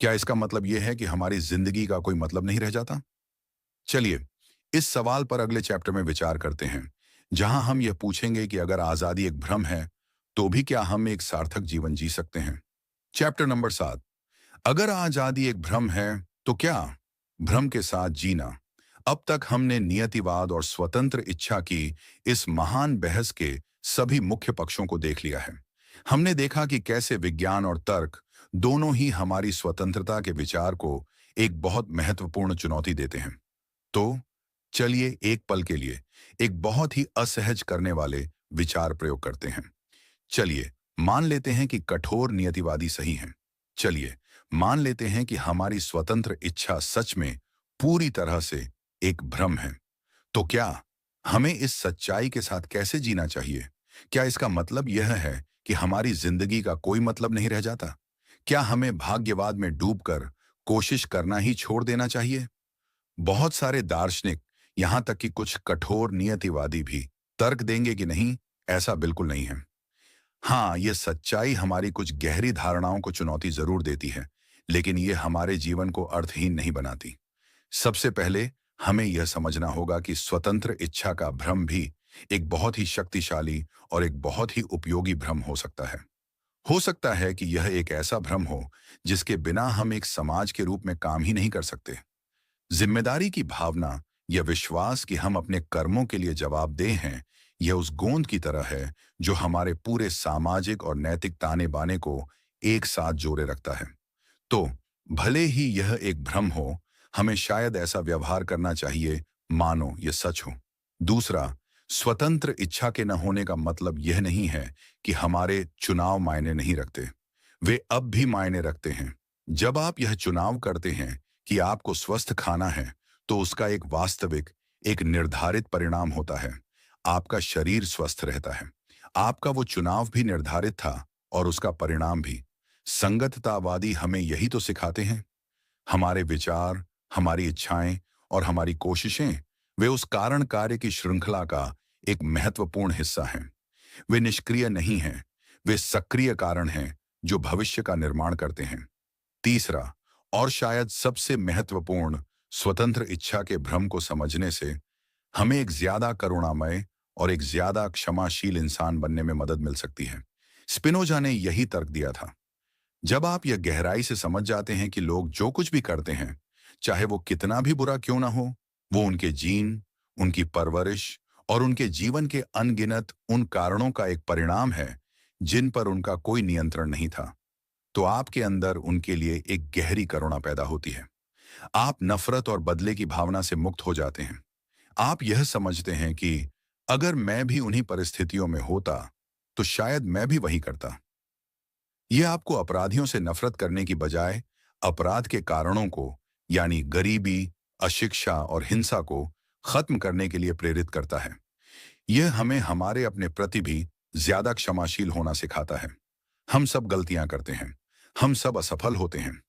क्या इसका मतलब यह है कि हमारी जिंदगी का कोई मतलब नहीं रह जाता? चलिए इस सवाल पर अगले चैप्टर में विचार करते हैं, जहां हम यह पूछेंगे कि अगर आजादी एक भ्रम है, तो भी क्या हम एक सार्थक जीवन जी सकते हैं? Chapter number 7। अगर आजादी एक भ्रम है, तो क्या भ्रम के साथ जीना? अब तक हमने नियतिवाद और स्वतंत्र इच्छा की इस महान बहस के सभी मुख्य पक्षों को देख लिया है। हमने देखा कि कैसे विज्ञान और तर्क दोनों ही हमारी स्वतंत्रता के विचार को एक बहुत महत्वपूर्ण चुनौती देते हैं। तो चलिए एक पल के लिए एक बहुत ही असहज करने वाले विचार प्रयोग करते हैं। चलिए मान लेते हैं कि कठोर नियतिवादी सही हैं। चलिए मान लेते हैं कि हमारी स्वतंत्र इच्छा सच में पूरी तरह से एक भ्रम है। तो क्या हमें इस सच्चाई के साथ कैसे जीना चाहिए? क्या इसका मतलब यह है कि हमारी जिंदगी का कोई मतलब नहीं रह जाता? क्या हमें भाग्यवाद में डूबकर कोशिश करना ही छोड़ देना चाहिए? बहुत सारे दार्शनिक, यहां तक कि कुछ कठोर नियतिवादी भी तर्क देंगे कि नहीं, ऐसा बिल्कुल नहीं है। हाँ, ये सच्चाई हमारी कुछ गहरी धारणाओं को चुनौती जरूर देती है, लेकिन ये हमारे जीवन को अर्थहीन नहीं बनाती। सबसे पहले हमें यह समझना होगा कि स्वतंत्र इच्छा का भ्रम भी एक बहुत ही शक्तिशाली और एक बहुत ही उपयोगी भ्रम हो सकता है। हो सकता है कि यह एक ऐसा भ्रम हो जिसके बिना हम एक समाज के रूप में काम ही नहीं कर सकते। जिम्मेदारी की भावना या विश्वास कि हम अपने कर्मों के लिए जवाबदेह हैं, यह उस गोंद की तरह है जो हमारे पूरे सामाजिक और नैतिक ताने बाने को एक साथ जोड़े रखता है। तो भले ही यह एक भ्रम हो, हमें शायद ऐसा व्यवहार करना चाहिए मानो यह सच हो। दूसरा, स्वतंत्र इच्छा के न होने का मतलब यह नहीं है कि हमारे चुनाव मायने नहीं रखते। वे अब भी मायने रखते हैं। जब आप यह चुनाव करते हैं कि आपको स्वस्थ खाना है, तो उसका एक वास्तविक, एक निर्धारित परिणाम होता है। आपका शरीर स्वस्थ रहता है। आपका वो चुनाव भी निर्धारित था और उसका परिणाम भी। संगततावादी हमें यही तो सिखाते हैं। हमारे विचार, हमारी इच्छाएं और हमारी कोशिशें, वे उस कारण कार्य की श्रृंखला का एक महत्वपूर्ण हिस्सा हैं। वे निष्क्रिय नहीं हैं, वे सक्रिय कारण हैं जो भविष्य का निर्माण करते हैं। तीसरा, और शायद सबसे महत्वपूर्ण, स्वतंत्र इच्छा के भ्रम को समझने से हमें एक ज्यादा करुणामय और एक ज्यादा क्षमाशील इंसान बनने में मदद मिल सकती है। स्पिनोजा ने यही तर्क दिया था। जब आप यह गहराई से समझ जाते हैं कि लोग जो कुछ भी करते हैं, चाहे वो कितना भी बुरा क्यों ना हो, वो उनके जीन, उनकी परवरिश और उनके जीवन के अनगिनत उन कारणों का एक परिणाम है जिन पर उनका कोई नियंत्रण नहीं था, तो आपके अंदर उनके लिए एक गहरी करुणा पैदा होती है। आप नफरत और बदले की भावना से मुक्त हो जाते हैं। आप यह समझते हैं कि अगर मैं भी उन्हीं परिस्थितियों में होता, तो शायद मैं भी वही करता। यह आपको अपराधियों से नफरत करने की बजाय अपराध के कारणों को, यानी गरीबी, अशिक्षा और हिंसा को खत्म करने के लिए प्रेरित करता है। यह हमें हमारे अपने प्रति भी ज्यादा क्षमाशील होना सिखाता है। हम सब गलतियां करते हैं। हम सब असफल होते हैं।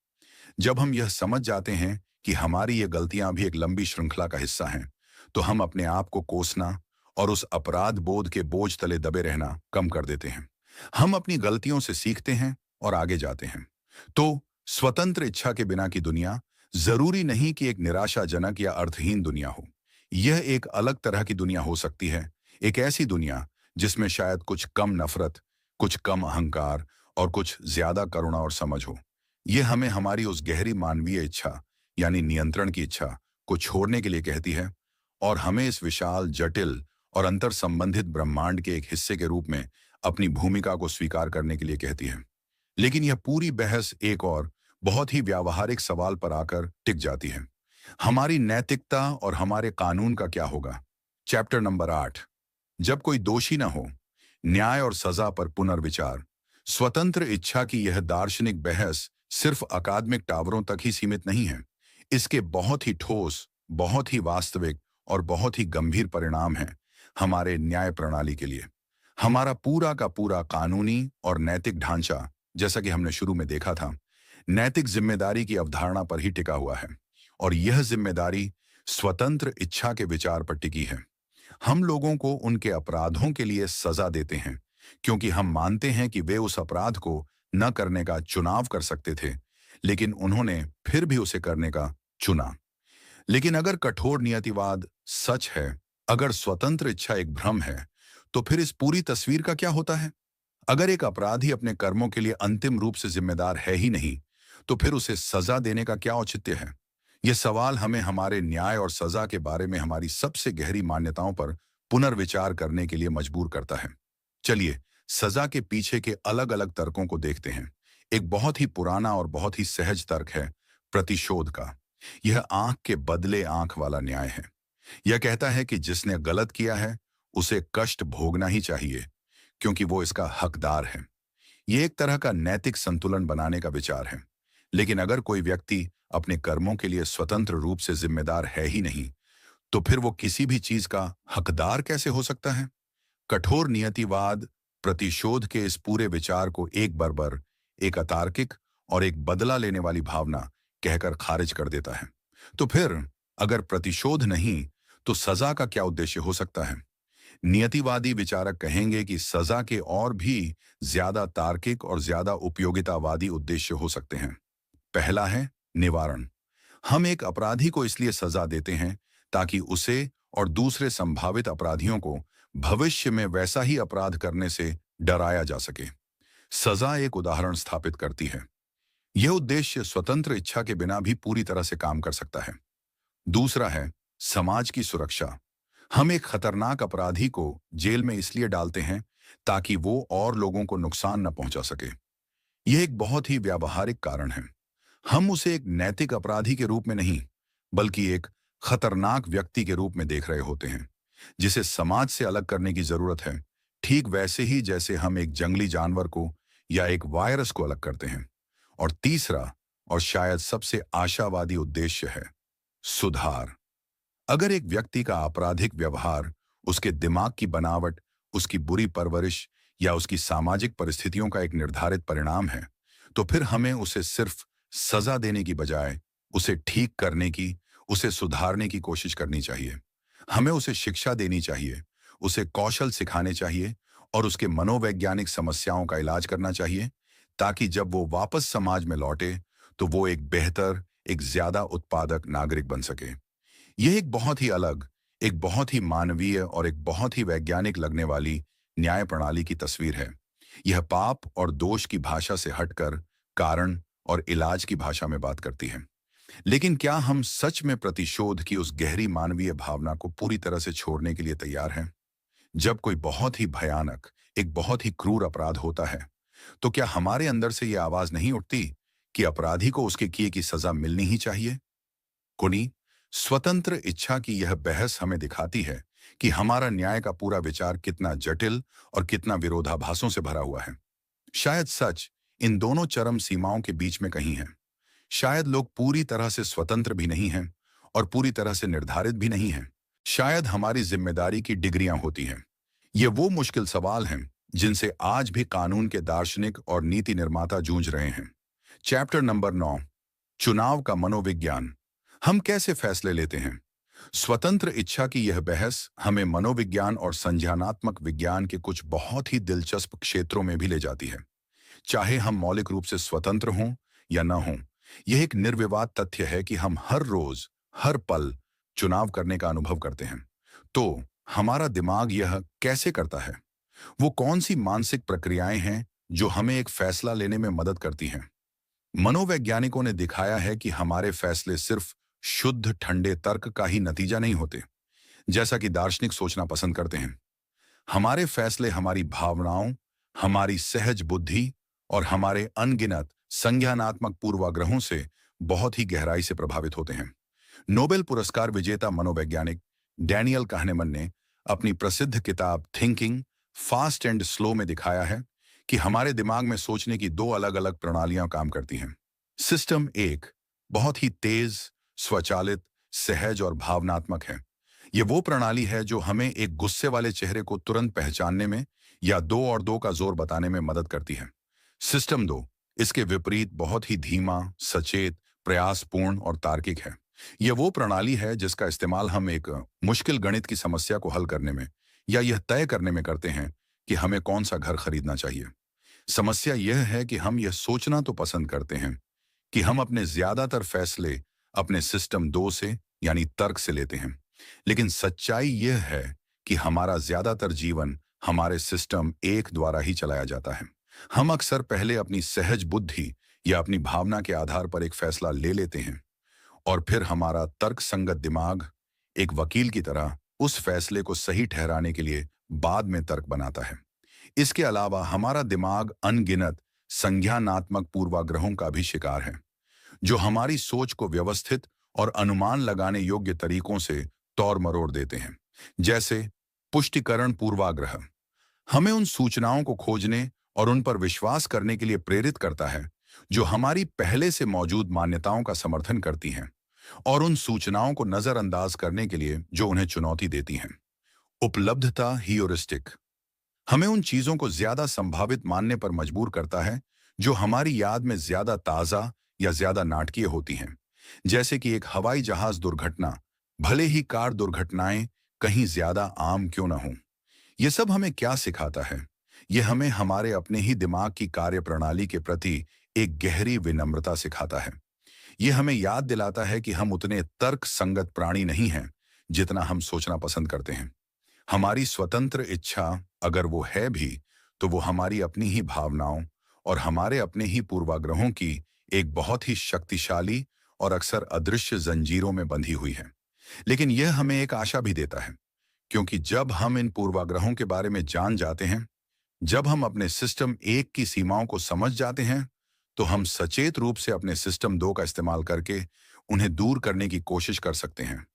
जब हम यह समझ जाते हैं कि हमारी ये गलतियां भी एक लंबी श्रृंखला का हिस्सा हैं, तो हम अपने आप को कोसना और उस अपराध बोध के बोझ तले दबे रहना कम कर देते हैं। हम अपनी गलतियों से सीखते हैं और आगे जाते हैं। तो स्वतंत्र इच्छा के बिना की दुनिया जरूरी नहीं कि एक निराशाजनक या अर्थहीन दुनिया हो। यह एक अलग तरह की दुनिया हो सकती है। एक ऐसी दुनिया जिसमें शायद कुछ कम नफरत, कुछ कम अहंकार और कुछ ज्यादा करुणा और समझ हो। यह हमें हमारी उस गहरी मानवीय इच्छा, यानी नियंत्रण की इच्छा, को छोड़ने के लिए कहती है और हमें इस विशाल, जटिल और अंतर संबंधित ब्रह्मांड के एक हिस्से के रूप में अपनी भूमिका को स्वीकार करने के लिए कहती है। लेकिन यह पूरी बहस एक और बहुत ही व्यावहारिक सवाल पर आकर टिक जाती है। हमारी नैतिकता और हमारे कानून का क्या होगा? Chapter number 8। जब कोई दोषी न हो, न्याय और सजा पर पुनर्विचार। स्वतंत्र इच्छा की यह दार्शनिक बहस सिर्फ अकादमिक टावरों तक ही सीमित नहीं है। इसके बहुत ही ठोस, बहुत ही वास्तविक और बहुत ही गंभीर परिणाम हैं हमारे न्याय प्रणाली के लिए। हमारा पूरा का पूरा कानूनी और नैतिक ढांचा, जैसा कि हमने शुरू में देखा था, नैतिक जिम्मेदारी की अवधारणा पर ही टिका हुआ है और यह जिम्मेदारी स्वतंत्र इच्छा के विचार पर टिकी है। हम लोगों को उनके अपराधों के लिए सजा देते हैं क्योंकि हम मानते हैं कि वे उस अपराध को न करने का चुनाव कर सकते थे, लेकिन उन्होंने फिर भी उसे करने का चुना। लेकिन अगर कठोर नियतिवाद सच है, अगर स्वतंत्र इच्छा एक भ्रम है, तो फिर इस पूरी तस्वीर का क्या होता है? अगर एक अपराधी अपने कर्मों के लिए अंतिम रूप से जिम्मेदार है ही नहीं, तो फिर उसे सजा देने का क्या औचित्य है? यह सवाल हमें हमारे न्याय और सजा के बारे में हमारी सबसे गहरी मान्यताओं पर पुनर्विचार करने के लिए मजबूर करता है। चलिए, सजा के पीछे के अलग अलग तर्कों को देखते हैं। एक बहुत ही पुराना और बहुत ही सहज तर्क है प्रतिशोध का। यह आंख के बदले आंख वाला न्याय है। यह कहता है कि जिसने गलत किया है, उसे कष्ट भोगना ही चाहिए क्योंकि वो इसका हकदार है। ये एक तरह का नैतिक संतुलन बनाने का विचार है। लेकिन अगर कोई व्यक्ति अपने कर्मों के लिए स्वतंत्र रूप से जिम्मेदार है ही नहीं, तो फिर वो किसी भी चीज का हकदार कैसे हो सकता है? कठोर नियतिवाद प्रतिशोध के इस पूरे विचार को एक बर्बर, एक अतार्किक और एक बदला लेने वाली भावना कहकर खारिज कर देता है। तो फिर अगर प्रतिशोध नहीं, तो सजा का क्या उद्देश्य हो सकता है? नियतिवादी विचारक कहेंगे कि सजा के और भी ज्यादा तार्किक और ज्यादा उपयोगितावादी उद्देश्य हो सकते हैं। पहला है निवारण। हम एक अपराधी को इसलिए सजा देते हैं ताकि उसे और दूसरे संभावित अपराधियों को भविष्य में वैसा ही अपराध करने से डराया जा सके। सजा एक उदाहरण स्थापित करती है। यह उद्देश्य स्वतंत्र इच्छा के बिना भी पूरी तरह से काम कर सकता है। दूसरा है समाज की सुरक्षा। हम एक खतरनाक अपराधी को जेल में इसलिए डालते हैं ताकि वो और लोगों को नुकसान न पहुंचा सके। यह एक बहुत ही व्यावहारिक कारण है। हम उसे एक नैतिक अपराधी के रूप में नहीं, बल्कि एक खतरनाक व्यक्ति के रूप में देख रहे होते हैं। जिसे समाज से अलग करने की जरूरत है, ठीक वैसे ही जैसे हम एक जंगली जानवर को या एक वायरस को अलग करते हैं। और तीसरा और शायद सबसे आशावादी उद्देश्य है सुधार। अगर एक व्यक्ति का आपराधिक व्यवहार, उसके दिमाग की बनावट, उसकी बुरी परवरिश या उसकी सामाजिक परिस्थितियों का एक निर्धारित परिणाम है, तो फिर हमें उसे सिर्फ सजा देने की बजाय उसे ठीक करने की, उसे सुधारने की कोशिश करनी चाहिए। हमें उसे शिक्षा देनी चाहिए, उसे कौशल सिखाने चाहिए और उसके मनोवैज्ञानिक समस्याओं का इलाज करना चाहिए, ताकि जब वो वापस समाज में लौटे तो वो एक बेहतर, एक ज्यादा उत्पादक नागरिक बन सके। यह एक बहुत ही अलग, एक बहुत ही मानवीय और एक बहुत ही वैज्ञानिक लगने वाली न्याय प्रणाली की तस्वीर है। यह पाप और दोष की भाषा से हटकर कारण और इलाज की भाषा में बात करती है। लेकिन क्या हम सच में प्रतिशोध की उस गहरी मानवीय भावना को पूरी तरह से छोड़ने के लिए तैयार हैं? जब कोई बहुत ही भयानक, एक बहुत ही क्रूर अपराध होता है, तो क्या हमारे अंदर से यह आवाज नहीं उठती कि अपराधी को उसके किए की सजा मिलनी ही चाहिए? कुनी, स्वतंत्र इच्छा की यह बहस हमें दिखाती है कि हमारा न्याय का पूरा विचार कितना जटिल और कितना विरोधाभासों से भरा हुआ है। शायद सच इन दोनों चरम सीमाओं के बीच में कहीं है। शायद लोग पूरी तरह से स्वतंत्र भी नहीं हैं और पूरी तरह से निर्धारित भी नहीं हैं। शायद हमारी जिम्मेदारी की डिग्रियां होती हैं। ये वो मुश्किल सवाल हैं जिनसे आज भी कानून के दार्शनिक और नीति निर्माता जूझ रहे हैं। चैप्टर नंबर 9, चुनाव का मनोविज्ञान। हम कैसे फैसले लेते हैं? स्वतंत्र इच्छा की यह बहस हमें मनोविज्ञान और संज्ञानात्मक विज्ञान के कुछ बहुत ही दिलचस्प क्षेत्रों में भी ले जाती है। चाहे हम मौलिक रूप से स्वतंत्र हों या न हों, यह एक निर्विवाद तथ्य है कि हम हर रोज, हर पल चुनाव करने का अनुभव करते हैं। तो हमारा दिमाग यह कैसे करता है? वो कौन सी मानसिक प्रक्रियाएं हैं जो हमें एक फैसला लेने में मदद करती हैं? मनोवैज्ञानिकों ने दिखाया है कि हमारे फैसले सिर्फ शुद्ध ठंडे तर्क का ही नतीजा नहीं होते, जैसा कि दार्शनिक सोचना पसंद करते हैं। हमारे फैसले हमारी भावनाओं, हमारी सहज बुद्धि और हमारे अनगिनत संज्ञानात्मक पूर्वाग्रहों से बहुत ही गहराई से प्रभावित होते हैं। नोबेल पुरस्कार विजेता मनोवैज्ञानिक डैनियल kahneman ने अपनी प्रसिद्ध किताब थिंकिंग फास्ट एंड स्लो में दिखाया है कि हमारे दिमाग में सोचने की दो अलग अलग प्रणालियां काम करती हैं। सिस्टम एक बहुत ही तेज, स्वचालित, सहज और भावनात्मक है। ये वो प्रणाली है जो हमें एक गुस्से वाले चेहरे को तुरंत पहचानने में या 2 और 2 का जोर बताने में मदद करती है। सिस्टम 2 इसके विपरीत बहुत ही धीमा, सचेत, प्रयासपूर्ण और तार्किक है। यह वो प्रणाली है जिसका इस्तेमाल हम एक मुश्किल गणित की समस्या को हल करने में या यह तय करने में करते हैं कि हमें कौन सा घर खरीदना चाहिए। समस्या यह है कि हम यह सोचना तो पसंद करते हैं कि हम अपने ज्यादातर फैसले अपने सिस्टम 2 से यानी तर्क से लेते हैं। लेकिन सच्चाई यह है कि हमारा ज्यादातर जीवन हमारे सिस्टम 1 द्वारा ही चलाया जाता है। हम अक्सर पहले अपनी सहज बुद्धि या अपनी भावना के आधार पर एक फैसला ले लेते हैं और फिर हमारा तर्क संगत दिमाग एक वकील की तरह उस फैसले को सही ठहराने के लिए बाद में तर्क बनाता है। इसके अलावा हमारा दिमाग अनगिनत संज्ञानात्मक पूर्वाग्रहों का भी शिकार है, जो हमारी सोच को व्यवस्थित और अनुमान लगाने योग्य तरीकों से तौर मरोड़ देते हैं। जैसे पुष्टिकरण पूर्वाग्रह हमें उन सूचनाओं को खोजने और उन पर विश्वास करने के लिए प्रेरित करता है जो हमारी पहले से मौजूद मान्यताओं का समर्थन करती हैं और उन सूचनाओं को नजरअंदाज करने के लिए जो उन्हें चुनौती देती हैं। उपलब्धता ह्यूरिस्टिक हमें उन चीजों को ज्यादा संभावित मानने पर मजबूर करता है जो हमारी याद में ज्यादा ताजा या ज्यादा नाटकीय होती हैं। जैसे कि एक हवाई जहाज दुर्घटना, भले ही कार दुर्घटनाएं कहीं ज्यादा आम क्यों न हों। यह सब हमें क्या सिखाता है? यह हमें हमारे अपने ही दिमाग की कार्यप्रणाली के प्रति एक गहरी विनम्रता सिखाता है। यह हमें याद दिलाता है कि हम उतने तर्क संगत प्राणी नहीं हैं जितना हम सोचना पसंद करते हैं। हमारी स्वतंत्र इच्छा अगर वो है भी, तो वो हमारी अपनी ही भावनाओं और हमारे अपने ही पूर्वाग्रहों की एक बहुत ही शक्तिशाली और अक्सर अदृश्य जंजीरों में बंधी हुई है। लेकिन यह हमें एक आशा भी देता है, क्योंकि जब हम इन पूर्वाग्रहों के बारे में जान जाते हैं, जब हम अपने सिस्टम 1 की सीमाओं को समझ जाते हैं, तो हम सचेत रूप से अपने सिस्टम 2 का इस्तेमाल करके उन्हें दूर करने की कोशिश कर सकते हैं।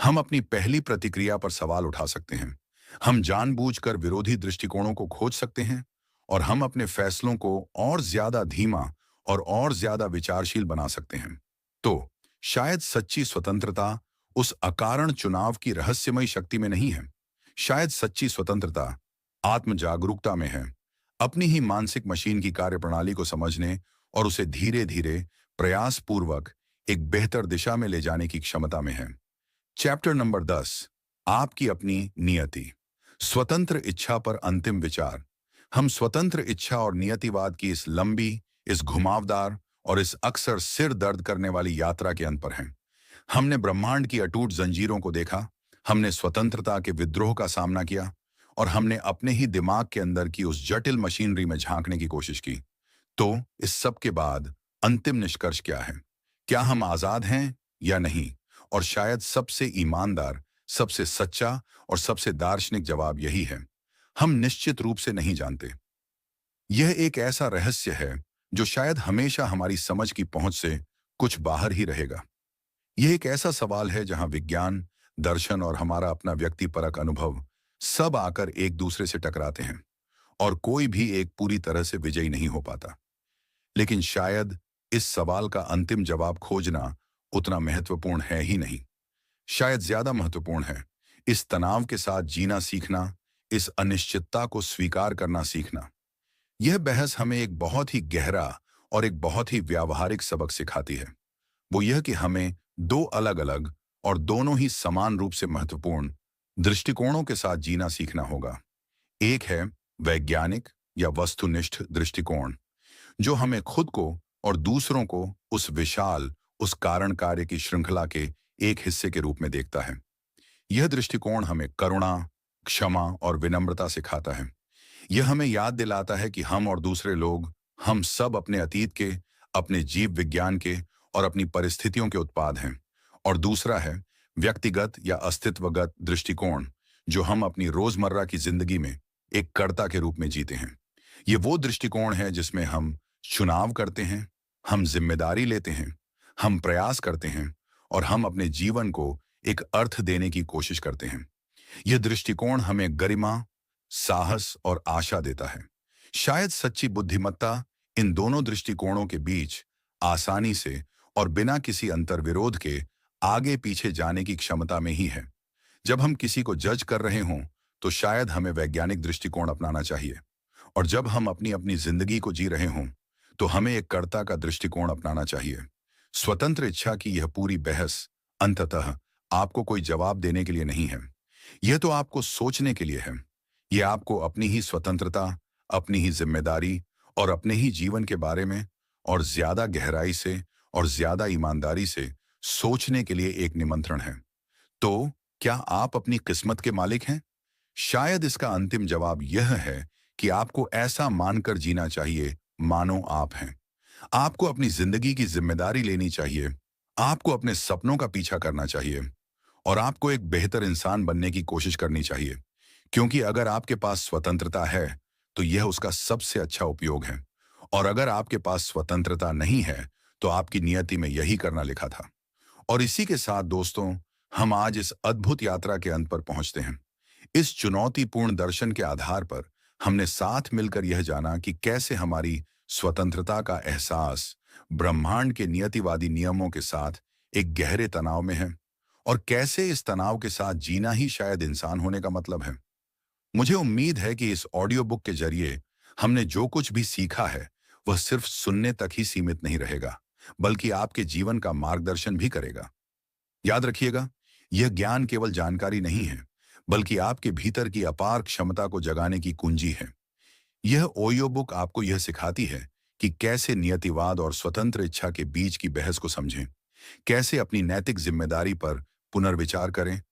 हम अपनी पहली प्रतिक्रिया पर सवाल उठा सकते हैं। हम जानबूझकर विरोधी दृष्टिकोणों को खोज सकते हैं और हम अपने फैसलों को और ज्यादा धीमा और ज्यादा विचारशील बना सकते हैं। तो शायद सच्ची स्वतंत्रता उस अकारण चुनाव की रहस्यमयी शक्ति में नहीं है। शायद सच्ची स्वतंत्रता आत्म जागरूकता में है, अपनी ही मानसिक मशीन की कार्यप्रणाली को समझने और उसे धीरे धीरे प्रयास पूर्वक एक बेहतर दिशा में ले जाने की क्षमता में है। चैप्टर नंबर 10, आपकी अपनी नियति। स्वतंत्र इच्छा पर अंतिम विचार। हम स्वतंत्र इच्छा और नियतिवाद की इस लंबी, इस घुमावदार और इस अक्सर सिर दर्द करने वाली यात्रा के अंत पर हैं। हमने ब्रह्मांड की अटूट जंजीरों को देखा, हमने स्वतंत्रता के विद्रोह का सामना किया और हमने अपने ही दिमाग के अंदर की उस जटिल मशीनरी में झांकने की कोशिश की। तो इस सब के बाद अंतिम निष्कर्ष क्या है? क्या हम आजाद हैं या नहीं? और शायद सबसे ईमानदार, सबसे सच्चा और सबसे दार्शनिक जवाब यही है, हम निश्चित रूप से नहीं जानते। यह एक ऐसा रहस्य है जो शायद हमेशा हमारी समझ की पहुंच से कुछ बाहर ही रहेगा। यह एक ऐसा सवाल है जहां विज्ञान, दर्शन और हमारा अपना व्यक्तिपरक अनुभव सब आकर एक दूसरे से टकराते हैं और कोई भी एक पूरी तरह से विजयी नहीं हो पाता। लेकिन शायद इस सवाल का अंतिम जवाब खोजना उतना महत्वपूर्ण है ही नहीं। शायद ज्यादा महत्वपूर्ण है इस तनाव के साथ जीना सीखना, इस अनिश्चितता को स्वीकार करना सीखना। यह बहस हमें एक बहुत ही गहरा और एक बहुत ही व्यावहारिक सबक सिखाती है। वो यह कि हमें दो अलग अलग और दोनों ही समान रूप से महत्वपूर्ण दृष्टिकोणों के साथ जीना सीखना होगा। एक है वैज्ञानिक या वस्तुनिष्ठ दृष्टिकोण, जो हमें खुद को और दूसरों को उस विशाल, उस कारण कार्य की श्रृंखला के एक हिस्से के रूप में देखता है। यह दृष्टिकोण हमें करुणा, क्षमा और विनम्रता सिखाता है। यह हमें याद दिलाता है कि हम और दूसरे लोग, हम सब अपने अतीत के, अपने जीव विज्ञान के और अपनी परिस्थितियों के उत्पाद हैं। और दूसरा है व्यक्तिगत या अस्तित्वगत दृष्टिकोण, जो हम अपनी रोजमर्रा की जिंदगी में एक कर्ता के रूप में जीते हैं। ये वो दृष्टिकोण है जिसमें हम चुनाव करते हैं, हम जिम्मेदारी लेते हैं, हम प्रयास करते हैं और हम अपने जीवन को एक अर्थ देने की कोशिश करते हैं। यह दृष्टिकोण हमें गरिमा, साहस और आशा देता है। शायद सच्ची बुद्धिमत्ता इन दोनों दृष्टिकोणों के बीच आसानी से और बिना किसी अंतर्विरोध के आगे पीछे जाने की क्षमता में ही है। जब हम किसी को जज कर रहे हों, तो शायद हमें वैज्ञानिक दृष्टिकोण अपनाना चाहिए, और जब हम अपनी अपनी जिंदगी को जी रहे हों, तो हमें एक कर्ता का दृष्टिकोण अपनाना चाहिए। स्वतंत्र इच्छा की यह पूरी बहस अंततः आपको कोई जवाब देने के लिए नहीं है। यह तो आपको सोचने के लिए है। यह आपको अपनी ही स्वतंत्रता, अपनी ही जिम्मेदारी और अपने ही जीवन के बारे में और ज्यादा गहराई से और ज्यादा ईमानदारी से सोचने के लिए एक निमंत्रण है। तो क्या आप अपनी किस्मत के मालिक हैं? शायद इसका अंतिम जवाब यह है कि आपको ऐसा मानकर जीना चाहिए मानो आप हैं। आपको अपनी जिंदगी की जिम्मेदारी लेनी चाहिए, आपको अपने सपनों का पीछा करना चाहिए और आपको एक बेहतर इंसान बनने की कोशिश करनी चाहिए। क्योंकि अगर आपके पास स्वतंत्रता है, तो यह उसका सबसे अच्छा उपयोग है। और अगर आपके पास स्वतंत्रता नहीं है, तो आपकी नियति में यही करना लिखा था। और इसी के साथ दोस्तों, हम आज इस अद्भुत यात्रा के अंत पर पहुंचते हैं। इस चुनौतीपूर्ण दर्शन के आधार पर हमने साथ मिलकर यह जाना कि कैसे हमारी स्वतंत्रता का एहसास ब्रह्मांड के नियतिवादी नियमों के साथ एक गहरे तनाव में है, और कैसे इस तनाव के साथ जीना ही शायद इंसान होने का मतलब है। मुझे उम्मीद है कि इस ऑडियो बुक के जरिए हमने जो कुछ भी सीखा है, वह सिर्फ सुनने तक ही सीमित नहीं रहेगा, बल्कि आपके जीवन का मार्गदर्शन भी करेगा। याद रखिएगा, यह ज्ञान केवल जानकारी नहीं है, बल्कि आपके भीतर की अपार क्षमता को जगाने की कुंजी है। यह ऑडियो बुक आपको यह सिखाती है कि कैसे नियतिवाद और स्वतंत्र इच्छा के बीच की बहस को समझें, कैसे अपनी नैतिक जिम्मेदारी पर पुनर्विचार करें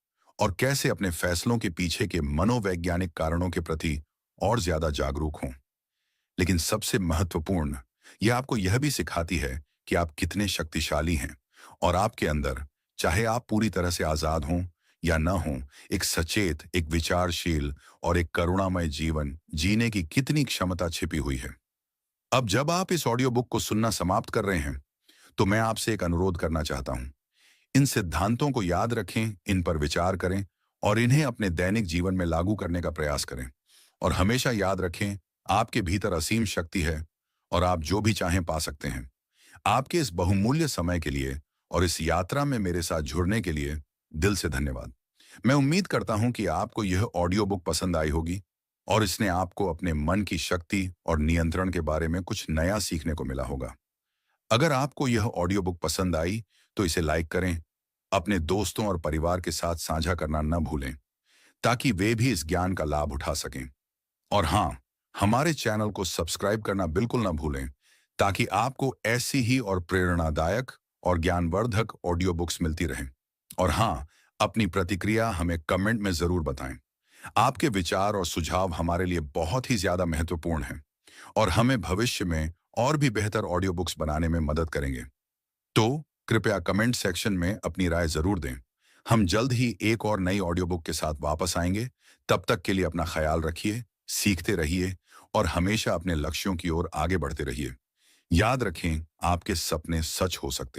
और कैसे अपने फैसलों के पीछे के मनोवैज्ञानिक कारणों के प्रति और ज्यादा जागरूक हों। लेकिन सबसे महत्वपूर्ण, यह आपको यह भी सिखाती है कि आप कितने शक्तिशाली हैं और आपके अंदर, चाहे आप पूरी तरह से आजाद हों या न हों, एक सचेत, एक विचारशील और एक करुणामय जीवन जीने की कितनी क्षमता छिपी हुई है। अब जब आप इस ऑडियो बुक को सुनना समाप्त कर रहे हैं, तो मैं आपसे एक अनुरोध करना चाहता हूं। इन सिद्धांतों को याद रखें, इन पर विचार करें और इन्हें अपने दैनिक जीवन में लागू करने का प्रयास करें। और हमेशा याद रखें, आपके भीतर असीम शक्ति है और आप जो भी चाहें पा सकते हैं। आपके इस बहुमूल्य समय के लिए और इस यात्रा में मेरे साथ जुड़ने के लिए दिल से धन्यवाद। मैं उम्मीद करता हूं कि आपको यह ऑडियो बुक पसंद आई होगी और इसने आपको अपने मन की शक्ति और नियंत्रण के बारे में कुछ नया सीखने को मिला होगा। अगर आपको यह ऑडियो बुक पसंद आई तो इसे लाइक करें, अपने दोस्तों और परिवार के साथ साझा करना न भूलें ताकि वे भी इस ज्ञान का लाभ उठा सकें। और हाँ, हमारे चैनल को सब्सक्राइब करना बिल्कुल ना भूलें ताकि आपको ऐसी ही और प्रेरणादायक और ज्ञानवर्धक ऑडियो बुक्स मिलती रहें। और हाँ, अपनी प्रतिक्रिया हमें कमेंट में जरूर बताएं। आपके विचार और सुझाव हमारे लिए बहुत ही ज्यादा महत्वपूर्ण हैं और हमें भविष्य में और भी बेहतर ऑडियो बुक्स बनाने में मदद करेंगे। तो कृपया कमेंट सेक्शन में अपनी राय जरूर दें। हम जल्द ही एक और नई ऑडियो बुक के साथ वापस आएंगे। तब तक के लिए अपना ख्याल रखिए, सीखते रहिए और हमेशा अपने लक्ष्यों की ओर आगे बढ़ते रहिए। याद रखें, आपके सपने सच हो सकते हैं।